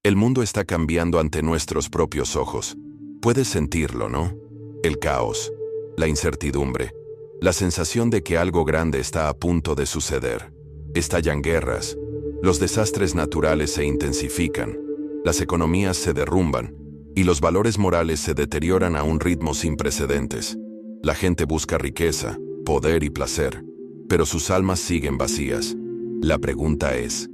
El mundo está cambiando ante nuestros propios ojos. Puedes sentirlo, ¿no? El caos, la incertidumbre, la sensación de que algo grande está a punto de suceder. Estallan guerras, los desastres naturales se intensifican, las economías se derrumban y los valores morales se deterioran a un ritmo sin precedentes. La gente busca riqueza, poder y placer, pero sus almas siguen vacías. La pregunta ¿es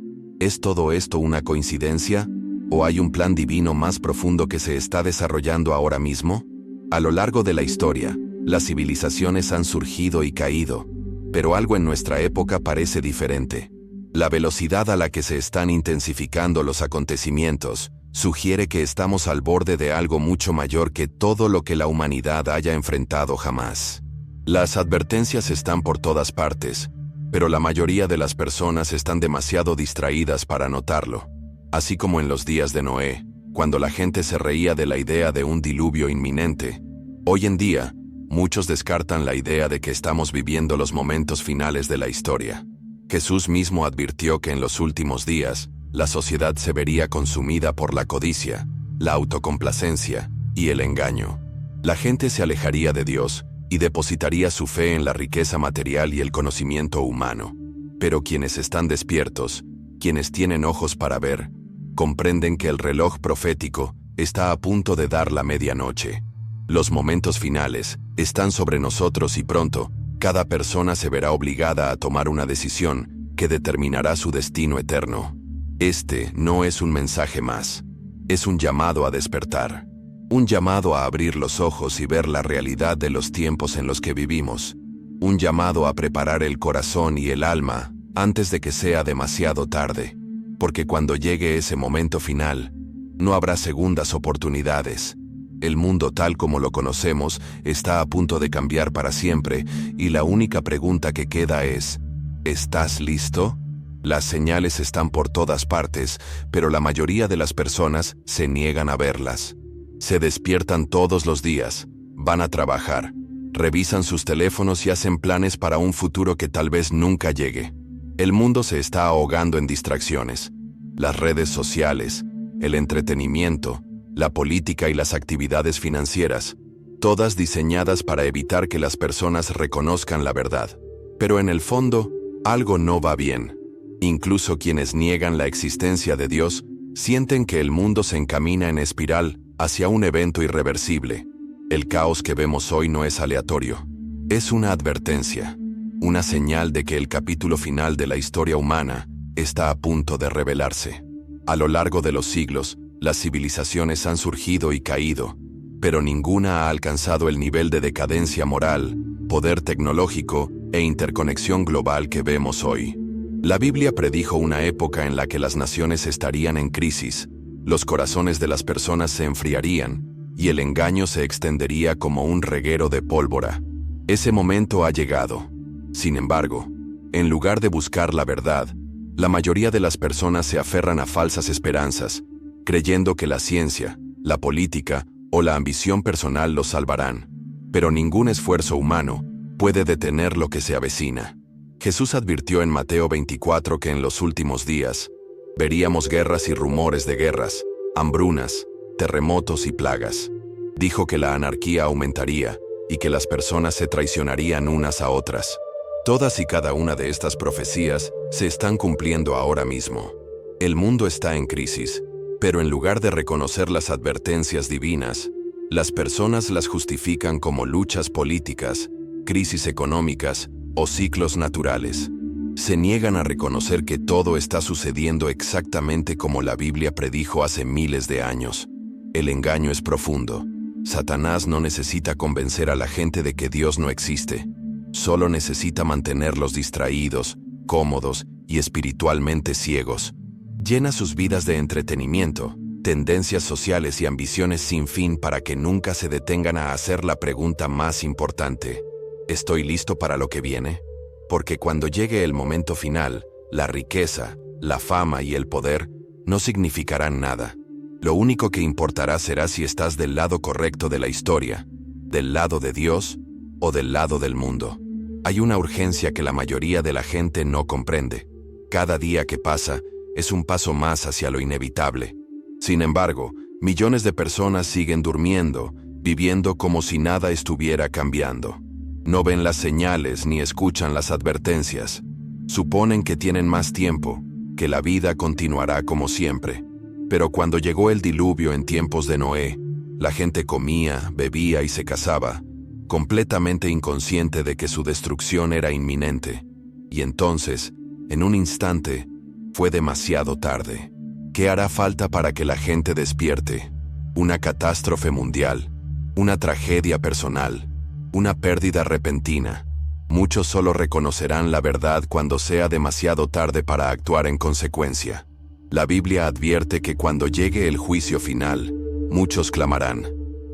todo esto una coincidencia? ¿O hay un plan divino más profundo que se está desarrollando ahora mismo? A lo largo de la historia, las civilizaciones han surgido y caído, pero algo en nuestra época parece diferente. La velocidad a la que se están intensificando los acontecimientos sugiere que estamos al borde de algo mucho mayor que todo lo que la humanidad haya enfrentado jamás. Las advertencias están por todas partes, pero la mayoría de las personas están demasiado distraídas para notarlo. Así como en los días de Noé, cuando la gente se reía de la idea de un diluvio inminente, hoy en día, muchos descartan la idea de que estamos viviendo los momentos finales de la historia. Jesús mismo advirtió que en los últimos días, la sociedad se vería consumida por la codicia, la autocomplacencia y el engaño. La gente se alejaría de Dios y depositaría su fe en la riqueza material y el conocimiento humano. Pero quienes están despiertos, quienes tienen ojos para ver, comprenden que el reloj profético está a punto de dar la medianoche. Los momentos finales están sobre nosotros y pronto, cada persona se verá obligada a tomar una decisión que determinará su destino eterno. Este no es un mensaje más, es un llamado a despertar. Un llamado a abrir los ojos y ver la realidad de los tiempos en los que vivimos. Un llamado a preparar el corazón y el alma antes de que sea demasiado tarde. Porque cuando llegue ese momento final, no habrá segundas oportunidades. El mundo tal como lo conocemos está a punto de cambiar para siempre y la única pregunta que queda es, ¿estás listo? Las señales están por todas partes, pero la mayoría de las personas se niegan a verlas. Se despiertan todos los días, van a trabajar, revisan sus teléfonos y hacen planes para un futuro que tal vez nunca llegue. El mundo se está ahogando en distracciones. Las redes sociales, el entretenimiento, la política y las actividades financieras, todas diseñadas para evitar que las personas reconozcan la verdad. Pero en el fondo, algo no va bien. Incluso quienes niegan la existencia de Dios sienten que el mundo se encamina en espiral hacia un evento irreversible. El caos que vemos hoy no es aleatorio. Es una advertencia, una señal de que el capítulo final de la historia humana está a punto de revelarse. A lo largo de los siglos, las civilizaciones han surgido y caído, pero ninguna ha alcanzado el nivel de decadencia moral, poder tecnológico e interconexión global que vemos hoy. La Biblia predijo una época en la que las naciones estarían en crisis, los corazones de las personas se enfriarían y el engaño se extendería como un reguero de pólvora. Ese momento ha llegado. Sin embargo, en lugar de buscar la verdad, la mayoría de las personas se aferran a falsas esperanzas, creyendo que la ciencia, la política o la ambición personal los salvarán. Pero ningún esfuerzo humano puede detener lo que se avecina. Jesús advirtió en Mateo 24 que en los últimos días veríamos guerras y rumores de guerras, hambrunas, terremotos y plagas. Dijo que la anarquía aumentaría y que las personas se traicionarían unas a otras. Todas y cada una de estas profecías se están cumpliendo ahora mismo. El mundo está en crisis, pero en lugar de reconocer las advertencias divinas, las personas las justifican como luchas políticas, crisis económicas o ciclos naturales. Se niegan a reconocer que todo está sucediendo exactamente como la Biblia predijo hace miles de años. El engaño es profundo. Satanás no necesita convencer a la gente de que Dios no existe. Solo necesita mantenerlos distraídos, cómodos y espiritualmente ciegos. Llena sus vidas de entretenimiento, tendencias sociales y ambiciones sin fin para que nunca se detengan a hacer la pregunta más importante. ¿Estoy listo para lo que viene? Porque cuando llegue el momento final, la riqueza, la fama y el poder no significarán nada. Lo único que importará será si estás del lado correcto de la historia, del lado de Dios o del lado del mundo. Hay una urgencia que la mayoría de la gente no comprende. Cada día que pasa es un paso más hacia lo inevitable. Sin embargo, millones de personas siguen durmiendo, viviendo como si nada estuviera cambiando. No ven las señales ni escuchan las advertencias. Suponen que tienen más tiempo, que la vida continuará como siempre. Pero cuando llegó el diluvio en tiempos de Noé, la gente comía, bebía y se casaba, completamente inconsciente de que su destrucción era inminente. Y entonces, en un instante, fue demasiado tarde. ¿Qué hará falta para que la gente despierte? Una catástrofe mundial, una tragedia personal, una pérdida repentina. Muchos solo reconocerán la verdad cuando sea demasiado tarde para actuar en consecuencia. La Biblia advierte que cuando llegue el juicio final, muchos clamarán,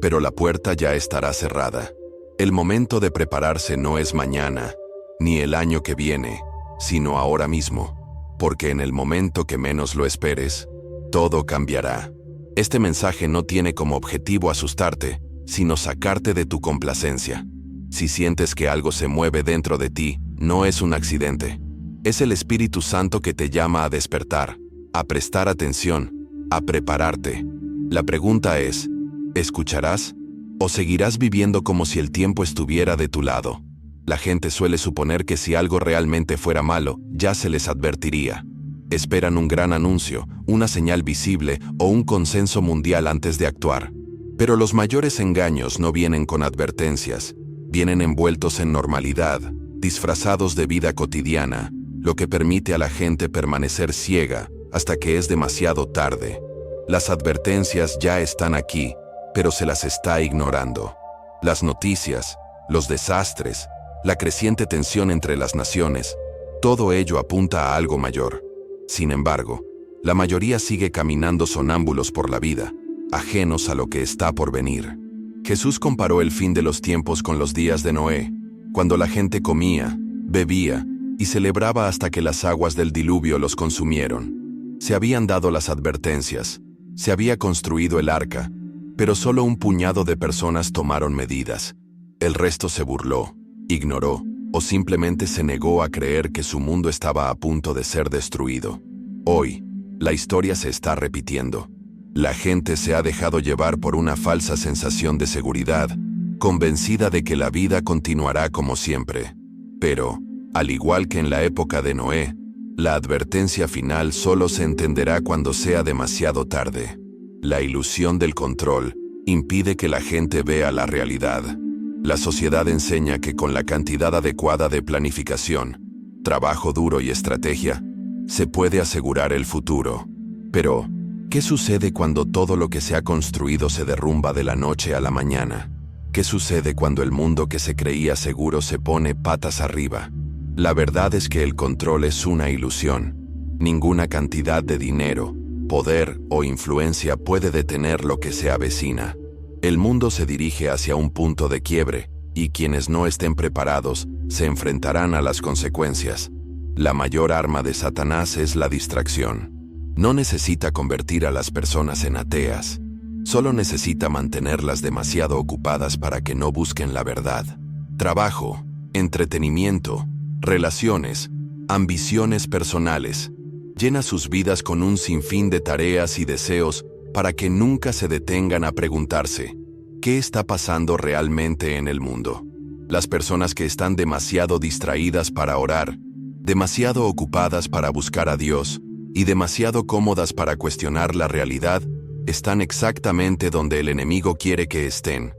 pero la puerta ya estará cerrada. El momento de prepararse no es mañana, ni el año que viene, sino ahora mismo, porque en el momento que menos lo esperes, todo cambiará. Este mensaje no tiene como objetivo asustarte, sino sacarte de tu complacencia. Si sientes que algo se mueve dentro de ti, no es un accidente. Es el Espíritu Santo que te llama a despertar, a prestar atención, a prepararte. La pregunta es, ¿escucharás? ¿O seguirás viviendo como si el tiempo estuviera de tu lado? La gente suele suponer que si algo realmente fuera malo, ya se les advertiría. Esperan un gran anuncio, una señal visible o un consenso mundial antes de actuar. Pero los mayores engaños no vienen con advertencias, vienen envueltos en normalidad, disfrazados de vida cotidiana, lo que permite a la gente permanecer ciega hasta que es demasiado tarde. Las advertencias ya están aquí, pero se las está ignorando. Las noticias, los desastres, la creciente tensión entre las naciones, todo ello apunta a algo mayor. Sin embargo, la mayoría sigue caminando sonámbulos por la vida, ajenos a lo que está por venir. Jesús comparó el fin de los tiempos con los días de Noé, cuando la gente comía, bebía y celebraba hasta que las aguas del diluvio los consumieron. Se habían dado las advertencias, se había construido el arca, pero solo un puñado de personas tomaron medidas. El resto se burló, ignoró o simplemente se negó a creer que su mundo estaba a punto de ser destruido. Hoy, la historia se está repitiendo. La gente se ha dejado llevar por una falsa sensación de seguridad, convencida de que la vida continuará como siempre. Pero, al igual que en la época de Noé, la advertencia final solo se entenderá cuando sea demasiado tarde. La ilusión del control impide que la gente vea la realidad. La sociedad enseña que con la cantidad adecuada de planificación, trabajo duro y estrategia, se puede asegurar el futuro. Pero, ¿qué sucede cuando todo lo que se ha construido se derrumba de la noche a la mañana? ¿Qué sucede cuando el mundo que se creía seguro se pone patas arriba? La verdad es que el control es una ilusión. Ninguna cantidad de dinero, poder o influencia puede detener lo que se avecina. El mundo se dirige hacia un punto de quiebre, y quienes no estén preparados se enfrentarán a las consecuencias. La mayor arma de Satanás es la distracción. No necesita convertir a las personas en ateas, solo necesita mantenerlas demasiado ocupadas para que no busquen la verdad. Trabajo, entretenimiento, relaciones, ambiciones personales. Llena sus vidas con un sinfín de tareas y deseos para que nunca se detengan a preguntarse, ¿qué está pasando realmente en el mundo? Las personas que están demasiado distraídas para orar, demasiado ocupadas para buscar a Dios y demasiado cómodas para cuestionar la realidad, están exactamente donde el enemigo quiere que estén,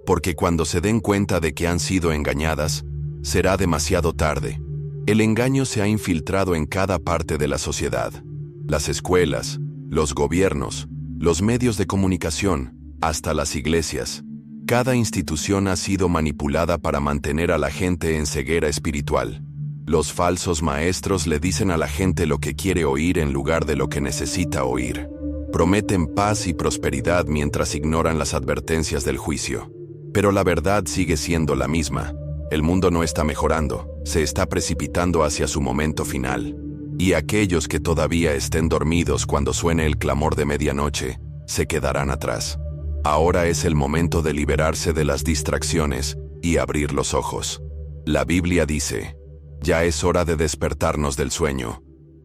porque cuando se den cuenta de que han sido engañadas, será demasiado tarde. El engaño se ha infiltrado en cada parte de la sociedad. Las escuelas, los gobiernos, los medios de comunicación, hasta las iglesias. Cada institución ha sido manipulada para mantener a la gente en ceguera espiritual. Los falsos maestros le dicen a la gente lo que quiere oír en lugar de lo que necesita oír. Prometen paz y prosperidad mientras ignoran las advertencias del juicio. Pero la verdad sigue siendo la misma. El mundo no está mejorando, se está precipitando hacia su momento final. Y aquellos que todavía estén dormidos cuando suene el clamor de medianoche, se quedarán atrás. Ahora es el momento de liberarse de las distracciones y abrir los ojos. La Biblia dice, ya es hora de despertarnos del sueño,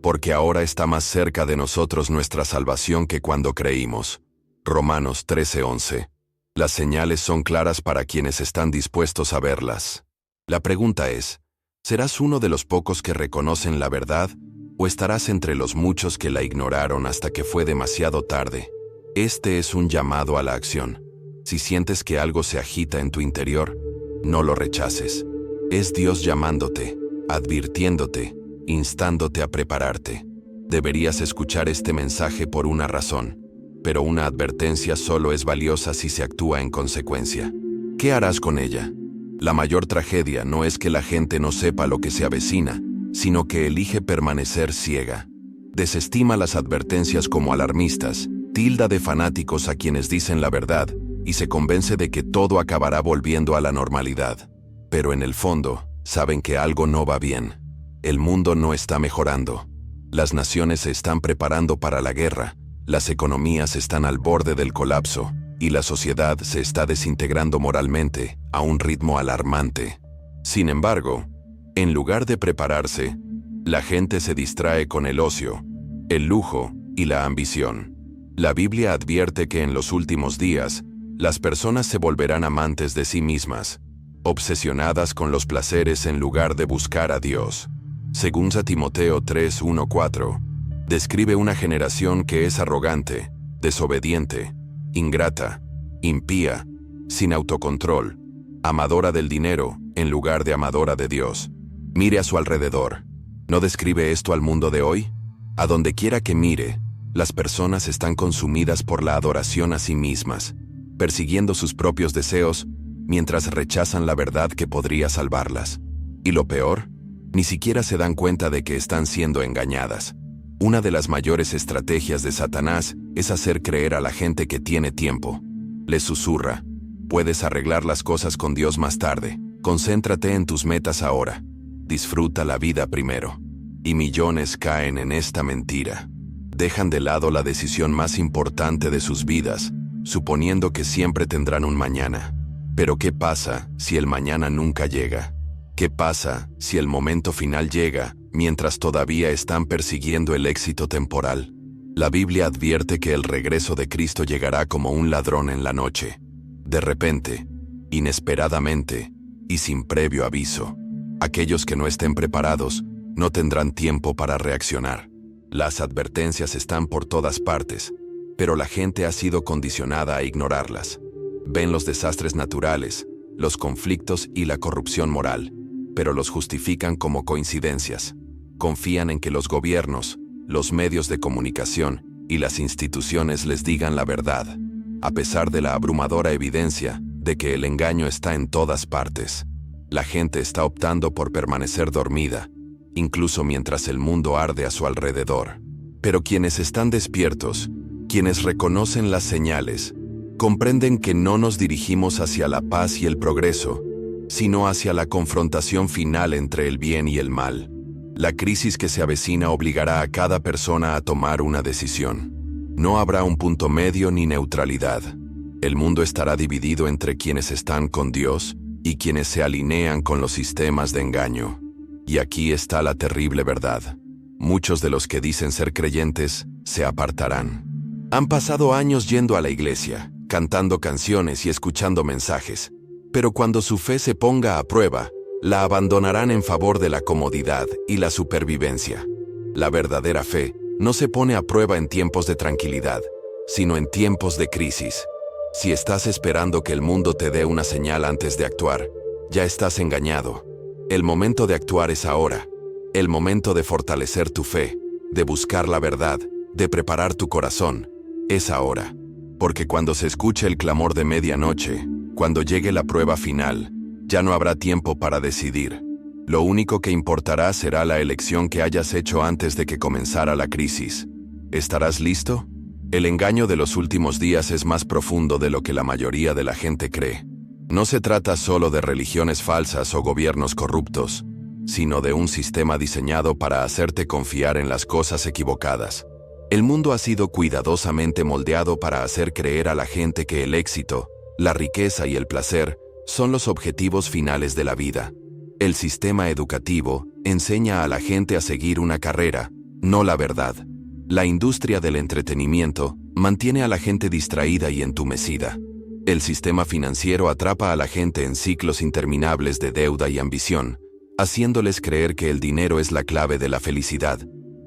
porque ahora está más cerca de nosotros nuestra salvación que cuando creímos. Romanos 13:11. Las señales son claras para quienes están dispuestos a verlas. La pregunta es, ¿serás uno de los pocos que reconocen la verdad o estarás entre los muchos que la ignoraron hasta que fue demasiado tarde? Este es un llamado a la acción. Si sientes que algo se agita en tu interior, no lo rechaces. Es Dios llamándote, advirtiéndote, instándote a prepararte. Deberías escuchar este mensaje por una razón, pero una advertencia solo es valiosa si se actúa en consecuencia. ¿Qué harás con ella? La mayor tragedia no es que la gente no sepa lo que se avecina, sino que elige permanecer ciega. Desestima las advertencias como alarmistas, tilda de fanáticos a quienes dicen la verdad y se convence de que todo acabará volviendo a la normalidad. Pero en el fondo, saben que algo no va bien. El mundo no está mejorando. Las naciones se están preparando para la guerra, las economías están al borde del colapso y la sociedad se está desintegrando moralmente a un ritmo alarmante. Sin embargo, en lugar de prepararse, la gente se distrae con el ocio, el lujo y la ambición. La Biblia advierte que en los últimos días, las personas se volverán amantes de sí mismas, obsesionadas con los placeres en lugar de buscar a Dios. Según Timoteo 3:1-4, describe una generación que es arrogante, desobediente, ingrata, impía, sin autocontrol, amadora del dinero en lugar de amadora de Dios. Mire a su alrededor. ¿No describe esto al mundo de hoy? A donde quiera que mire, las personas están consumidas por la adoración a sí mismas, persiguiendo sus propios deseos, mientras rechazan la verdad que podría salvarlas. Y lo peor, ni siquiera se dan cuenta de que están siendo engañadas. Una de las mayores estrategias de Satanás es hacer creer a la gente que tiene tiempo. Les susurra, puedes arreglar las cosas con Dios más tarde, concéntrate en tus metas ahora, disfruta la vida primero. Y millones caen en esta mentira. Dejan de lado la decisión más importante de sus vidas, suponiendo que siempre tendrán un mañana. Pero ¿qué pasa si el mañana nunca llega? ¿Qué pasa si el momento final llega mientras todavía están persiguiendo el éxito temporal? La Biblia advierte que el regreso de Cristo llegará como un ladrón en la noche, de repente, inesperadamente y sin previo aviso. Aquellos que no estén preparados no tendrán tiempo para reaccionar. Las advertencias están por todas partes, pero la gente ha sido condicionada a ignorarlas. Ven los desastres naturales, los conflictos y la corrupción moral, pero los justifican como coincidencias. Confían en que los gobiernos, los medios de comunicación y las instituciones les digan la verdad, a pesar de la abrumadora evidencia de que el engaño está en todas partes. La gente está optando por permanecer dormida, incluso mientras el mundo arde a su alrededor. Pero quienes están despiertos, quienes reconocen las señales, comprenden que no nos dirigimos hacia la paz y el progreso, sino hacia la confrontación final entre el bien y el mal. La crisis que se avecina obligará a cada persona a tomar una decisión. No habrá un punto medio ni neutralidad. El mundo estará dividido entre quienes están con Dios y quienes se alinean con los sistemas de engaño. Y aquí está la terrible verdad. Muchos de los que dicen ser creyentes se apartarán. Han pasado años yendo a la iglesia, cantando canciones y escuchando mensajes, pero cuando su fe se ponga a prueba, la abandonarán en favor de la comodidad y la supervivencia. La verdadera fe no se pone a prueba en tiempos de tranquilidad, sino en tiempos de crisis. Si estás esperando que el mundo te dé una señal antes de actuar, ya estás engañado. El momento de actuar es ahora. El momento de fortalecer tu fe, de buscar la verdad, de preparar tu corazón, es ahora. Porque cuando se escuche el clamor de medianoche, cuando llegue la prueba final, ya no habrá tiempo para decidir. Lo único que importará será la elección que hayas hecho antes de que comenzara la crisis. ¿Estarás listo? El engaño de los últimos días es más profundo de lo que la mayoría de la gente cree. No se trata solo de religiones falsas o gobiernos corruptos, sino de un sistema diseñado para hacerte confiar en las cosas equivocadas. El mundo ha sido cuidadosamente moldeado para hacer creer a la gente que el éxito, la riqueza y el placer son los objetivos finales de la vida. El sistema educativo enseña a la gente a seguir una carrera, no la verdad. La industria del entretenimiento mantiene a la gente distraída y entumecida. El sistema financiero atrapa a la gente en ciclos interminables de deuda y ambición, haciéndoles creer que el dinero es la clave de la felicidad.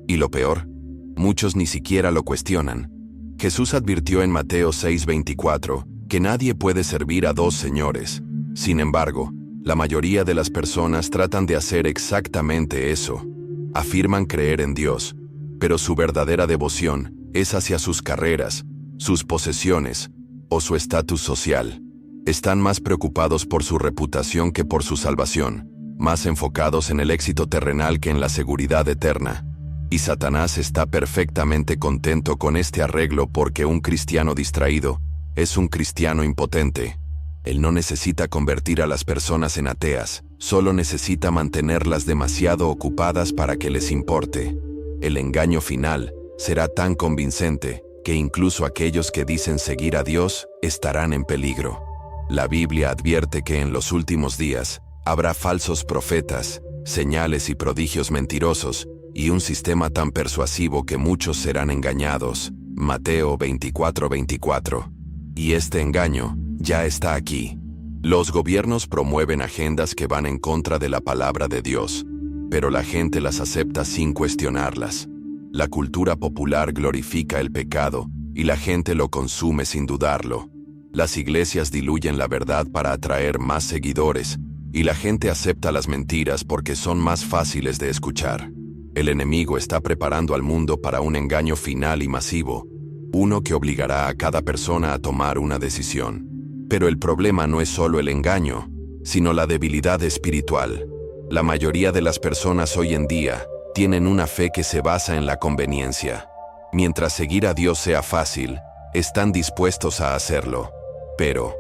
Y lo peor, muchos ni siquiera lo cuestionan. Jesús advirtió en Mateo 6:24 que nadie puede servir a dos señores. Sin embargo, la mayoría de las personas tratan de hacer exactamente eso. Afirman creer en Dios, pero su verdadera devoción es hacia sus carreras, sus posesiones o su estatus social. Están más preocupados por su reputación que por su salvación, más enfocados en el éxito terrenal que en la seguridad eterna. Y Satanás está perfectamente contento con este arreglo porque un cristiano distraído es un cristiano impotente. Él no necesita convertir a las personas en ateas, solo necesita mantenerlas demasiado ocupadas para que les importe. El engaño final será tan convincente que incluso aquellos que dicen seguir a Dios estarán en peligro. La Biblia advierte que en los últimos días habrá falsos profetas, señales y prodigios mentirosos, y un sistema tan persuasivo que muchos serán engañados. Mateo 24:24. Y este engaño ya está aquí. Los gobiernos promueven agendas que van en contra de la palabra de Dios, pero la gente las acepta sin cuestionarlas. La cultura popular glorifica el pecado y la gente lo consume sin dudarlo. Las iglesias diluyen la verdad para atraer más seguidores, y la gente acepta las mentiras porque son más fáciles de escuchar. El enemigo está preparando al mundo para un engaño final y masivo, uno que obligará a cada persona a tomar una decisión. Pero el problema no es solo el engaño, sino la debilidad espiritual. La mayoría de las personas hoy en día tienen una fe que se basa en la conveniencia. Mientras seguir a Dios sea fácil, están dispuestos a hacerlo. Pero,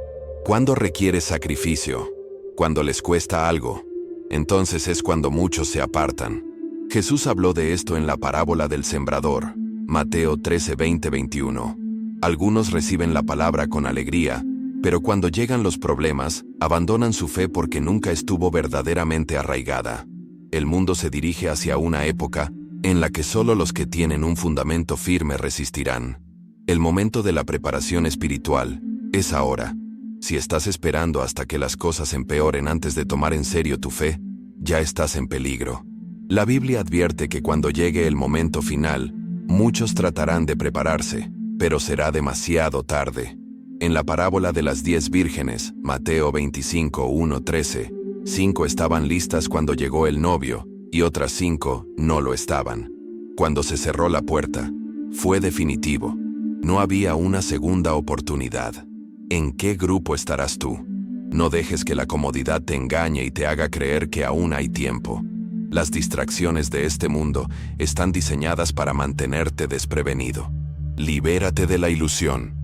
¿cuándo requiere sacrificio? Cuando les cuesta algo. Entonces es cuando muchos se apartan. Jesús habló de esto en la parábola del sembrador, Mateo 13:20-21. Algunos reciben la palabra con alegría, pero cuando llegan los problemas, abandonan su fe porque nunca estuvo verdaderamente arraigada. El mundo se dirige hacia una época en la que solo los que tienen un fundamento firme resistirán. El momento de la preparación espiritual es ahora. Si estás esperando hasta que las cosas empeoren antes de tomar en serio tu fe, ya estás en peligro. La Biblia advierte que cuando llegue el momento final, muchos tratarán de prepararse, pero será demasiado tarde. En la parábola de las 10 vírgenes, Mateo 25:1-13, 5 estaban listas cuando llegó el novio, y otras 5 no lo estaban. Cuando se cerró la puerta, fue definitivo. No había una segunda oportunidad. ¿En qué grupo estarás tú? No dejes que la comodidad te engañe y te haga creer que aún hay tiempo. Las distracciones de este mundo están diseñadas para mantenerte desprevenido. Libérate de la ilusión.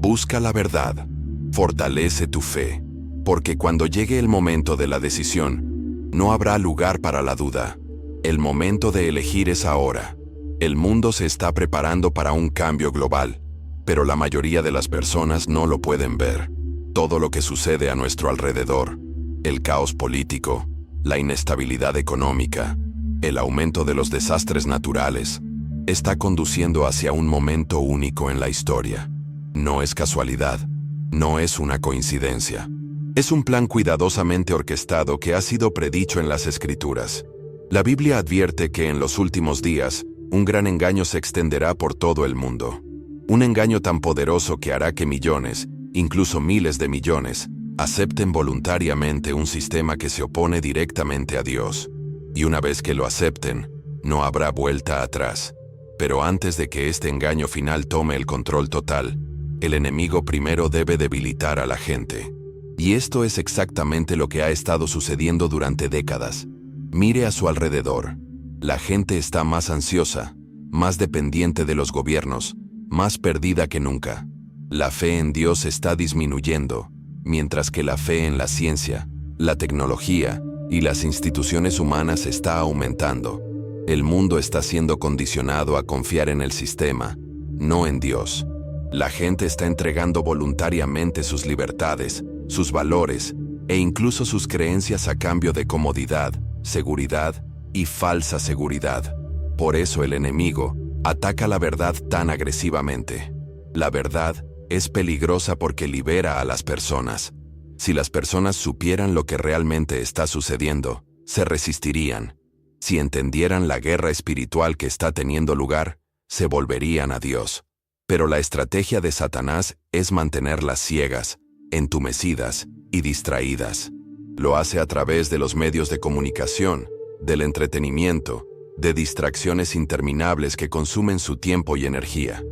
Busca la verdad. Fortalece tu fe. Porque cuando llegue el momento de la decisión, no habrá lugar para la duda. El momento de elegir es ahora. El mundo se está preparando para un cambio global, pero la mayoría de las personas no lo pueden ver. Todo lo que sucede a nuestro alrededor, el caos político, la inestabilidad económica, el aumento de los desastres naturales, está conduciendo hacia un momento único en la historia. No es casualidad, no es una coincidencia. Es un plan cuidadosamente orquestado que ha sido predicho en las Escrituras. La Biblia advierte que en los últimos días, un gran engaño se extenderá por todo el mundo. Un engaño tan poderoso que hará que millones, incluso miles de millones, acepten voluntariamente un sistema que se opone directamente a Dios. Y una vez que lo acepten, no habrá vuelta atrás. Pero antes de que este engaño final tome el control total, el enemigo primero debe debilitar a la gente. Y esto es exactamente lo que ha estado sucediendo durante décadas. Mire a su alrededor. La gente está más ansiosa, más dependiente de los gobiernos, más perdida que nunca. La fe en Dios está disminuyendo, mientras que la fe en la ciencia, la tecnología y las instituciones humanas está aumentando. El mundo está siendo condicionado a confiar en el sistema, no en Dios. La gente está entregando voluntariamente sus libertades, sus valores e incluso sus creencias a cambio de comodidad, seguridad y falsa seguridad. Por eso el enemigo ataca la verdad tan agresivamente. La verdad es peligrosa porque libera a las personas. Si las personas supieran lo que realmente está sucediendo, se resistirían. Si entendieran la guerra espiritual que está teniendo lugar, se volverían a Dios. Pero la estrategia de Satanás es mantenerlas ciegas, entumecidas y distraídas. Lo hace a través de los medios de comunicación, del entretenimiento, de distracciones interminables que consumen su tiempo y energía.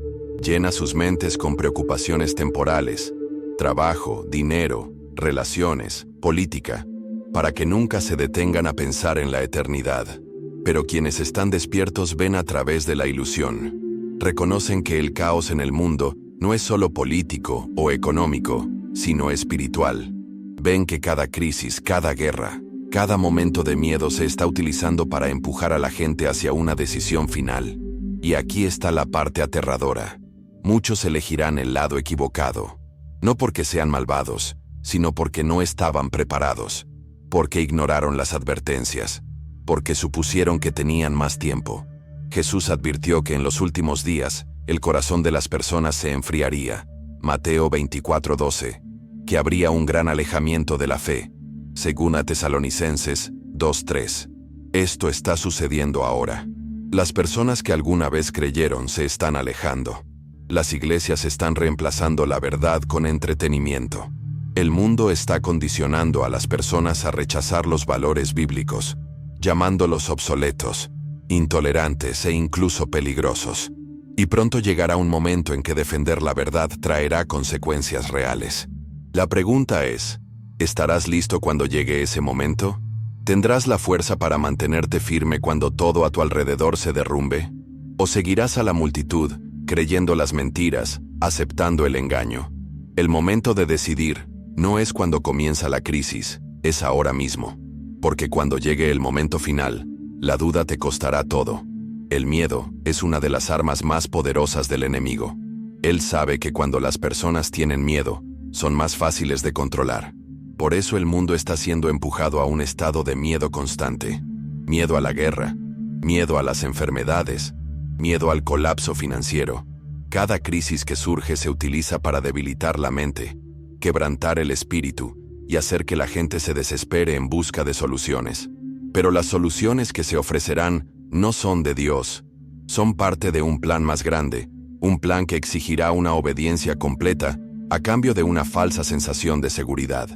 Llena sus mentes con preocupaciones temporales, trabajo, dinero, relaciones, política, para que nunca se detengan a pensar en la eternidad. Pero quienes están despiertos ven a través de la ilusión. Reconocen que el caos en el mundo no es solo político o económico, sino espiritual. Ven que cada crisis, cada guerra, cada momento de miedo se está utilizando para empujar a la gente hacia una decisión final. Y aquí está la parte aterradora. Muchos elegirán el lado equivocado, no porque sean malvados, sino porque no estaban preparados, porque ignoraron las advertencias, porque supusieron que tenían más tiempo. Jesús advirtió que en los últimos días el corazón de las personas se enfriaría, Mateo 24:12, que habría un gran alejamiento de la fe, según a Tesalonicenses 2:3. Esto está sucediendo ahora. Las personas que alguna vez creyeron se están alejando. Las iglesias están reemplazando la verdad con entretenimiento. El mundo está condicionando a las personas a rechazar los valores bíblicos, llamándolos obsoletos, intolerantes e incluso peligrosos. Y pronto llegará un momento en que defender la verdad traerá consecuencias reales. La pregunta es, ¿estarás listo cuando llegue ese momento? ¿Tendrás la fuerza para mantenerte firme cuando todo a tu alrededor se derrumbe? ¿O seguirás a la multitud, creyendo las mentiras, aceptando el engaño? El momento de decidir no es cuando comienza la crisis, es ahora mismo. Porque cuando llegue el momento final, la duda te costará todo. El miedo es una de las armas más poderosas del enemigo. Él sabe que cuando las personas tienen miedo, son más fáciles de controlar. Por eso el mundo está siendo empujado a un estado de miedo constante. Miedo a la guerra, miedo a las enfermedades, miedo al colapso financiero. Cada crisis que surge se utiliza para debilitar la mente, quebrantar el espíritu y hacer que la gente se desespere en busca de soluciones. Pero las soluciones que se ofrecerán no son de Dios. Son parte de un plan más grande, un plan que exigirá una obediencia completa a cambio de una falsa sensación de seguridad.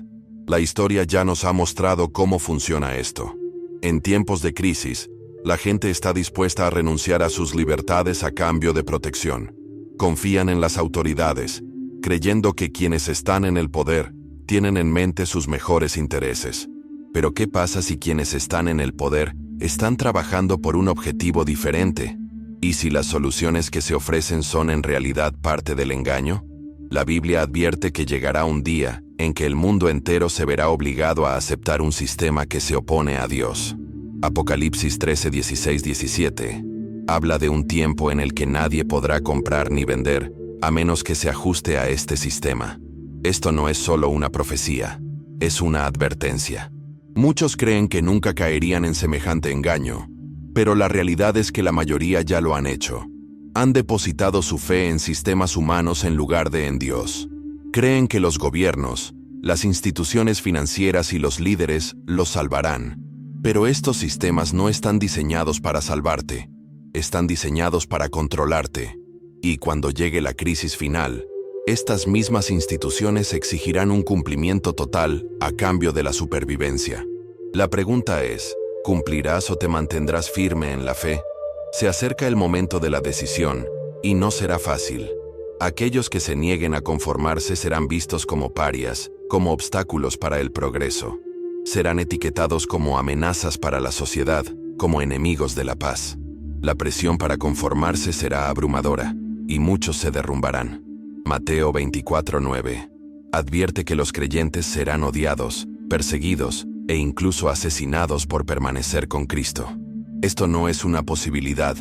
La historia ya nos ha mostrado cómo funciona esto. En tiempos de crisis, la gente está dispuesta a renunciar a sus libertades a cambio de protección. Confían en las autoridades, creyendo que quienes están en el poder tienen en mente sus mejores intereses. Pero ¿qué pasa si quienes están en el poder están trabajando por un objetivo diferente? ¿Y si las soluciones que se ofrecen son en realidad parte del engaño? La Biblia advierte que llegará un día en que el mundo entero se verá obligado a aceptar un sistema que se opone a Dios. Apocalipsis 13, 16, 17 habla de un tiempo en el que nadie podrá comprar ni vender, a menos que se ajuste a este sistema. Esto no es solo una profecía, es una advertencia. Muchos creen que nunca caerían en semejante engaño, pero la realidad es que la mayoría ya lo han hecho. Han depositado su fe en sistemas humanos en lugar de en Dios. Creen que los gobiernos, las instituciones financieras y los líderes los salvarán. Pero estos sistemas no están diseñados para salvarte, están diseñados para controlarte. Y cuando llegue la crisis final, estas mismas instituciones exigirán un cumplimiento total a cambio de la supervivencia. La pregunta es, ¿cumplirás o te mantendrás firme en la fe? Se acerca el momento de la decisión, y no será fácil. Aquellos que se nieguen a conformarse serán vistos como parias, como obstáculos para el progreso. Serán etiquetados como amenazas para la sociedad, como enemigos de la paz. La presión para conformarse será abrumadora, y muchos se derrumbarán. Mateo 24:9 advierte que los creyentes serán odiados, perseguidos e incluso asesinados por permanecer con Cristo. Esto no es una posibilidad,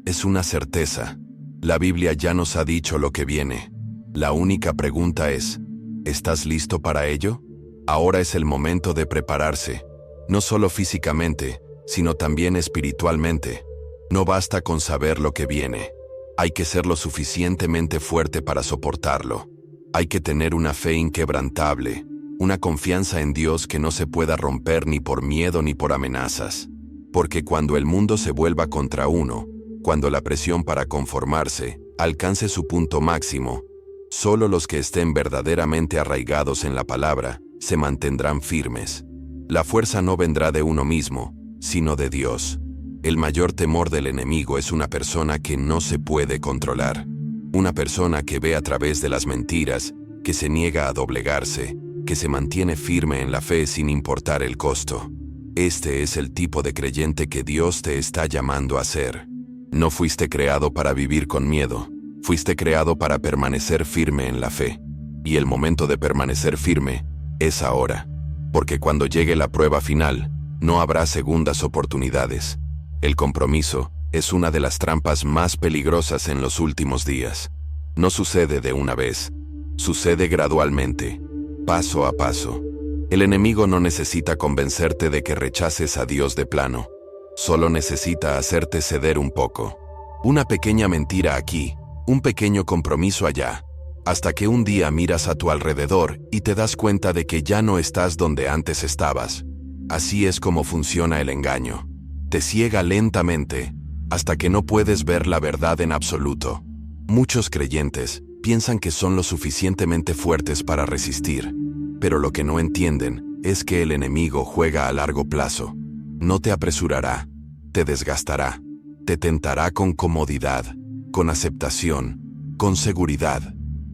es una certeza. La Biblia ya nos ha dicho lo que viene. La única pregunta es, ¿estás listo para ello? Ahora es el momento de prepararse, no solo físicamente, sino también espiritualmente. No basta con saber lo que viene. Hay que ser lo suficientemente fuerte para soportarlo. Hay que tener una fe inquebrantable, una confianza en Dios que no se pueda romper ni por miedo ni por amenazas. Porque cuando el mundo se vuelva contra uno, cuando la presión para conformarse alcance su punto máximo, solo los que estén verdaderamente arraigados en la palabra se mantendrán firmes. La fuerza no vendrá de uno mismo, sino de Dios. El mayor temor del enemigo es una persona que no se puede controlar. Una persona que ve a través de las mentiras, que se niega a doblegarse, que se mantiene firme en la fe sin importar el costo. Este es el tipo de creyente que Dios te está llamando a ser. No fuiste creado para vivir con miedo. Fuiste creado para permanecer firme en la fe. Y el momento de permanecer firme es ahora. Porque cuando llegue la prueba final, no habrá segundas oportunidades. El compromiso es una de las trampas más peligrosas en los últimos días. No sucede de una vez. Sucede gradualmente, paso a paso. El enemigo no necesita convencerte de que rechaces a Dios de plano. Solo necesita hacerte ceder un poco. Una pequeña mentira aquí, un pequeño compromiso allá, hasta que un día miras a tu alrededor y te das cuenta de que ya no estás donde antes estabas. Así es como funciona el engaño. Te ciega lentamente, hasta que no puedes ver la verdad en absoluto. Muchos creyentes piensan que son lo suficientemente fuertes para resistir, pero lo que no entienden es que el enemigo juega a largo plazo. No te apresurará, te desgastará, te tentará con comodidad, con aceptación, con seguridad.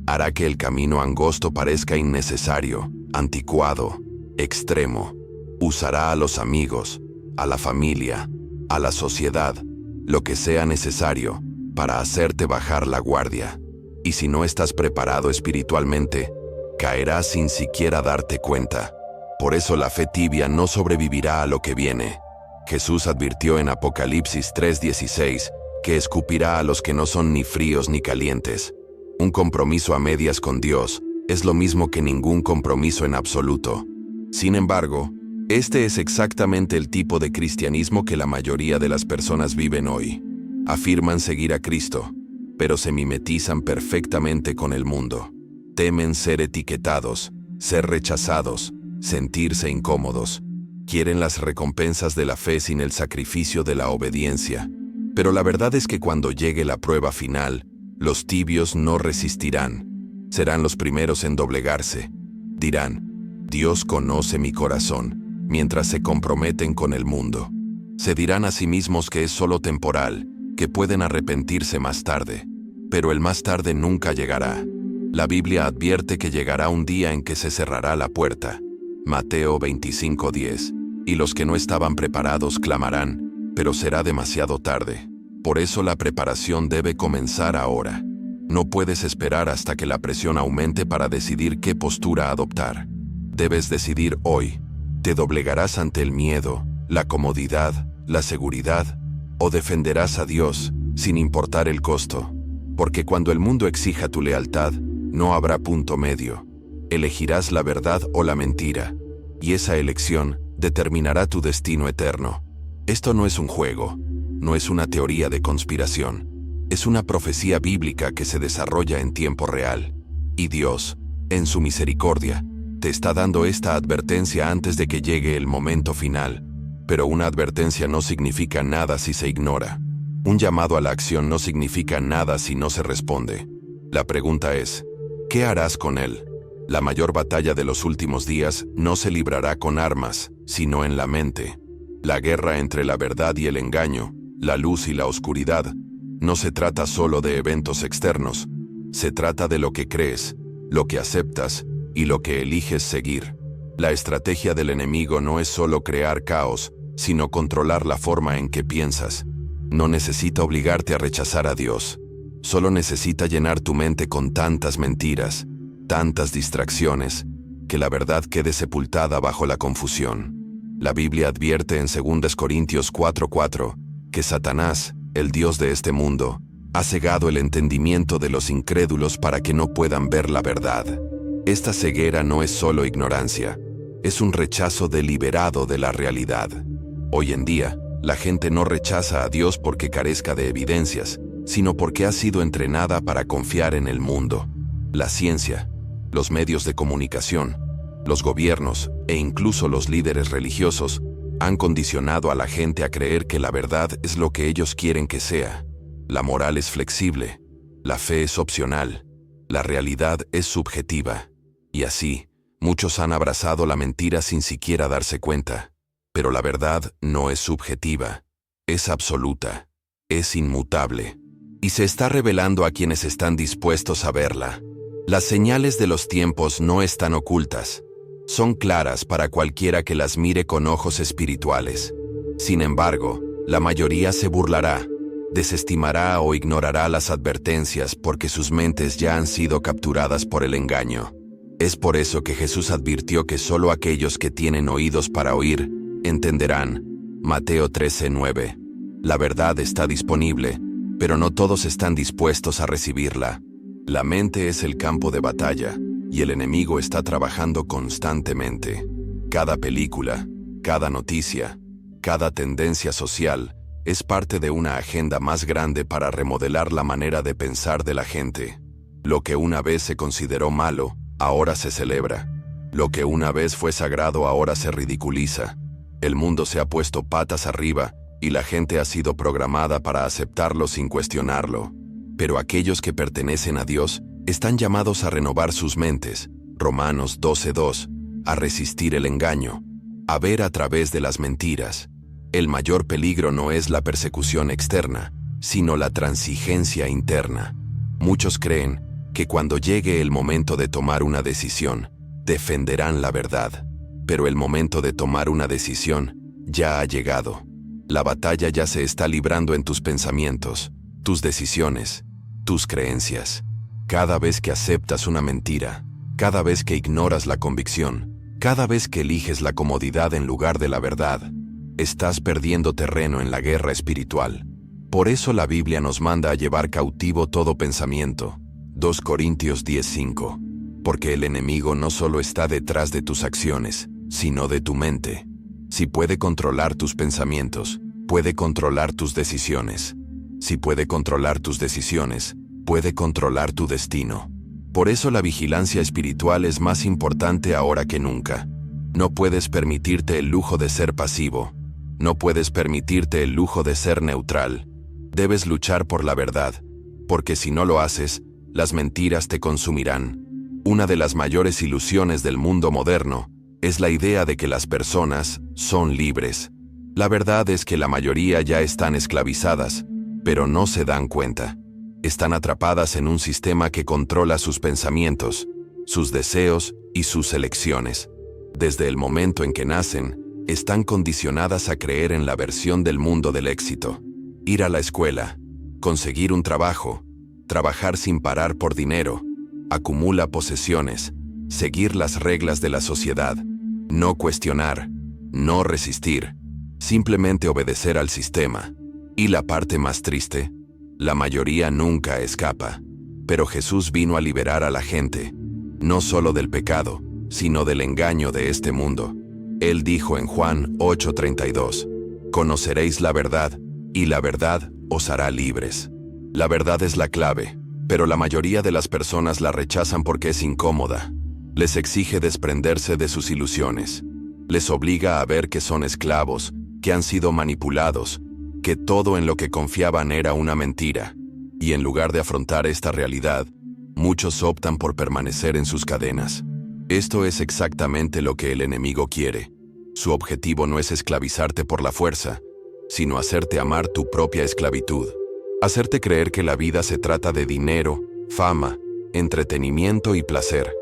Hará que el camino angosto parezca innecesario, anticuado, extremo. Usará a los amigos, a la familia, a la sociedad, lo que sea necesario para hacerte bajar la guardia. Y si no estás preparado espiritualmente, caerás sin siquiera darte cuenta. Por eso la fe tibia no sobrevivirá a lo que viene. Jesús advirtió en Apocalipsis 3:16 que escupirá a los que no son ni fríos ni calientes. Un compromiso a medias con Dios es lo mismo que ningún compromiso en absoluto. Sin embargo, este es exactamente el tipo de cristianismo que la mayoría de las personas viven hoy. Afirman seguir a Cristo, pero se mimetizan perfectamente con el mundo. Temen ser etiquetados, ser rechazados, sentirse incómodos. Quieren las recompensas de la fe sin el sacrificio de la obediencia. Pero la verdad es que cuando llegue la prueba final, los tibios no resistirán. Serán los primeros en doblegarse. Dirán, Dios conoce mi corazón, mientras se comprometen con el mundo. Se dirán a sí mismos que es solo temporal, que pueden arrepentirse más tarde. Pero el más tarde nunca llegará. La Biblia advierte que llegará un día en que se cerrará la puerta. Mateo 25:10. Y los que no estaban preparados clamarán, pero será demasiado tarde. Por eso la preparación debe comenzar ahora. No puedes esperar hasta que la presión aumente para decidir qué postura adoptar. Debes decidir hoy. ¿Te doblegarás ante el miedo, la comodidad, la seguridad? ¿O defenderás a Dios, sin importar el costo? Porque cuando el mundo exija tu lealtad, no habrá punto medio. Elegirás la verdad o la mentira, y esa elección determinará tu destino eterno. Esto no es un juego, no es una teoría de conspiración. Es una profecía bíblica que se desarrolla en tiempo real. Y Dios, en su misericordia, te está dando esta advertencia antes de que llegue el momento final. Pero una advertencia no significa nada si se ignora. Un llamado a la acción no significa nada si no se responde. La pregunta es, ¿qué harás con él? La mayor batalla de los últimos días no se librará con armas, sino en la mente. La guerra entre la verdad y el engaño, la luz y la oscuridad, no se trata solo de eventos externos. Se trata de lo que crees, lo que aceptas y lo que eliges seguir. La estrategia del enemigo no es solo crear caos, sino controlar la forma en que piensas. No necesita obligarte a rechazar a Dios. Solo necesita llenar tu mente con tantas mentiras, tantas distracciones, que la verdad quede sepultada bajo la confusión. La Biblia advierte en 2 Corintios 4:4 que Satanás, el Dios de este mundo, ha cegado el entendimiento de los incrédulos para que no puedan ver la verdad. Esta ceguera no es solo ignorancia, es un rechazo deliberado de la realidad. Hoy en día, La gente no rechaza a Dios porque carezca de evidencias, sino porque ha sido entrenada para confiar en el mundo, la ciencia, los medios de comunicación, los gobiernos e incluso los líderes religiosos han condicionado a la gente a creer que la verdad es lo que ellos quieren que sea. La moral es flexible, la fe es opcional, la realidad es subjetiva. Y así, muchos han abrazado la mentira sin siquiera darse cuenta. Pero la verdad no es subjetiva, es absoluta, es inmutable. Y se está revelando a quienes están dispuestos a verla. Las señales de los tiempos no están ocultas. Son claras para cualquiera que las mire con ojos espirituales. Sin embargo, la mayoría se burlará, desestimará o ignorará las advertencias porque sus mentes ya han sido capturadas por el engaño. Es por eso que Jesús advirtió que solo aquellos que tienen oídos para oír, entenderán. Mateo 13:9. La verdad está disponible, pero no todos están dispuestos a recibirla. La mente es el campo de batalla, y el enemigo está trabajando constantemente. Cada película, cada noticia, cada tendencia social es parte de una agenda más grande para remodelar la manera de pensar de la gente. Lo que una vez se consideró malo, ahora se celebra. Lo que una vez fue sagrado ahora se ridiculiza. El mundo se ha puesto patas arriba y la gente ha sido programada para aceptarlo sin cuestionarlo. Pero aquellos que pertenecen a Dios están llamados a renovar sus mentes, Romanos 12:2, a resistir el engaño, a ver a través de las mentiras. El mayor peligro no es la persecución externa, sino la transigencia interna. Muchos creen que cuando llegue el momento de tomar una decisión, defenderán la verdad. Pero el momento de tomar una decisión ya ha llegado. La batalla ya se está librando en tus pensamientos, tus decisiones, tus creencias. Cada vez que aceptas una mentira, cada vez que ignoras la convicción, cada vez que eliges la comodidad en lugar de la verdad, estás perdiendo terreno en la guerra espiritual. Por eso la Biblia nos manda a llevar cautivo todo pensamiento. 2 Corintios 10:5. Porque el enemigo no solo está detrás de tus acciones, sino de tu mente. Si puede controlar tus pensamientos, puede controlar tus decisiones. Si puede controlar tus decisiones, puede controlar tu destino. Por eso la vigilancia espiritual es más importante ahora que nunca. No puedes permitirte el lujo de ser pasivo. No puedes permitirte el lujo de ser neutral. Debes luchar por la verdad, porque si no lo haces, las mentiras te consumirán. Una de las mayores ilusiones del mundo moderno es la idea de que las personas son libres. La verdad es que la mayoría ya están esclavizadas, pero no se dan cuenta. Están atrapadas en un sistema que controla sus pensamientos, sus deseos y sus elecciones. Desde el momento en que nacen, están condicionadas a creer en la versión del mundo del éxito. Ir a la escuela, conseguir un trabajo, trabajar sin parar por dinero, acumula posesiones, seguir las reglas de la sociedad, no cuestionar, no resistir, simplemente obedecer al sistema. Y la parte más triste, la mayoría nunca escapa. Pero Jesús vino a liberar a la gente, no solo del pecado, sino del engaño de este mundo. Él dijo en Juan 8:32, «Conoceréis la verdad, y la verdad os hará libres». La verdad es la clave, pero la mayoría de las personas la rechazan porque es incómoda. Les exige desprenderse de sus ilusiones. Les obliga a ver que son esclavos, que han sido manipulados, que todo en lo que confiaban era una mentira. Y en lugar de afrontar esta realidad, muchos optan por permanecer en sus cadenas. Esto es exactamente lo que el enemigo quiere. Su objetivo no es esclavizarte por la fuerza, sino hacerte amar tu propia esclavitud. Hacerte creer que la vida se trata de dinero, fama, entretenimiento y placer.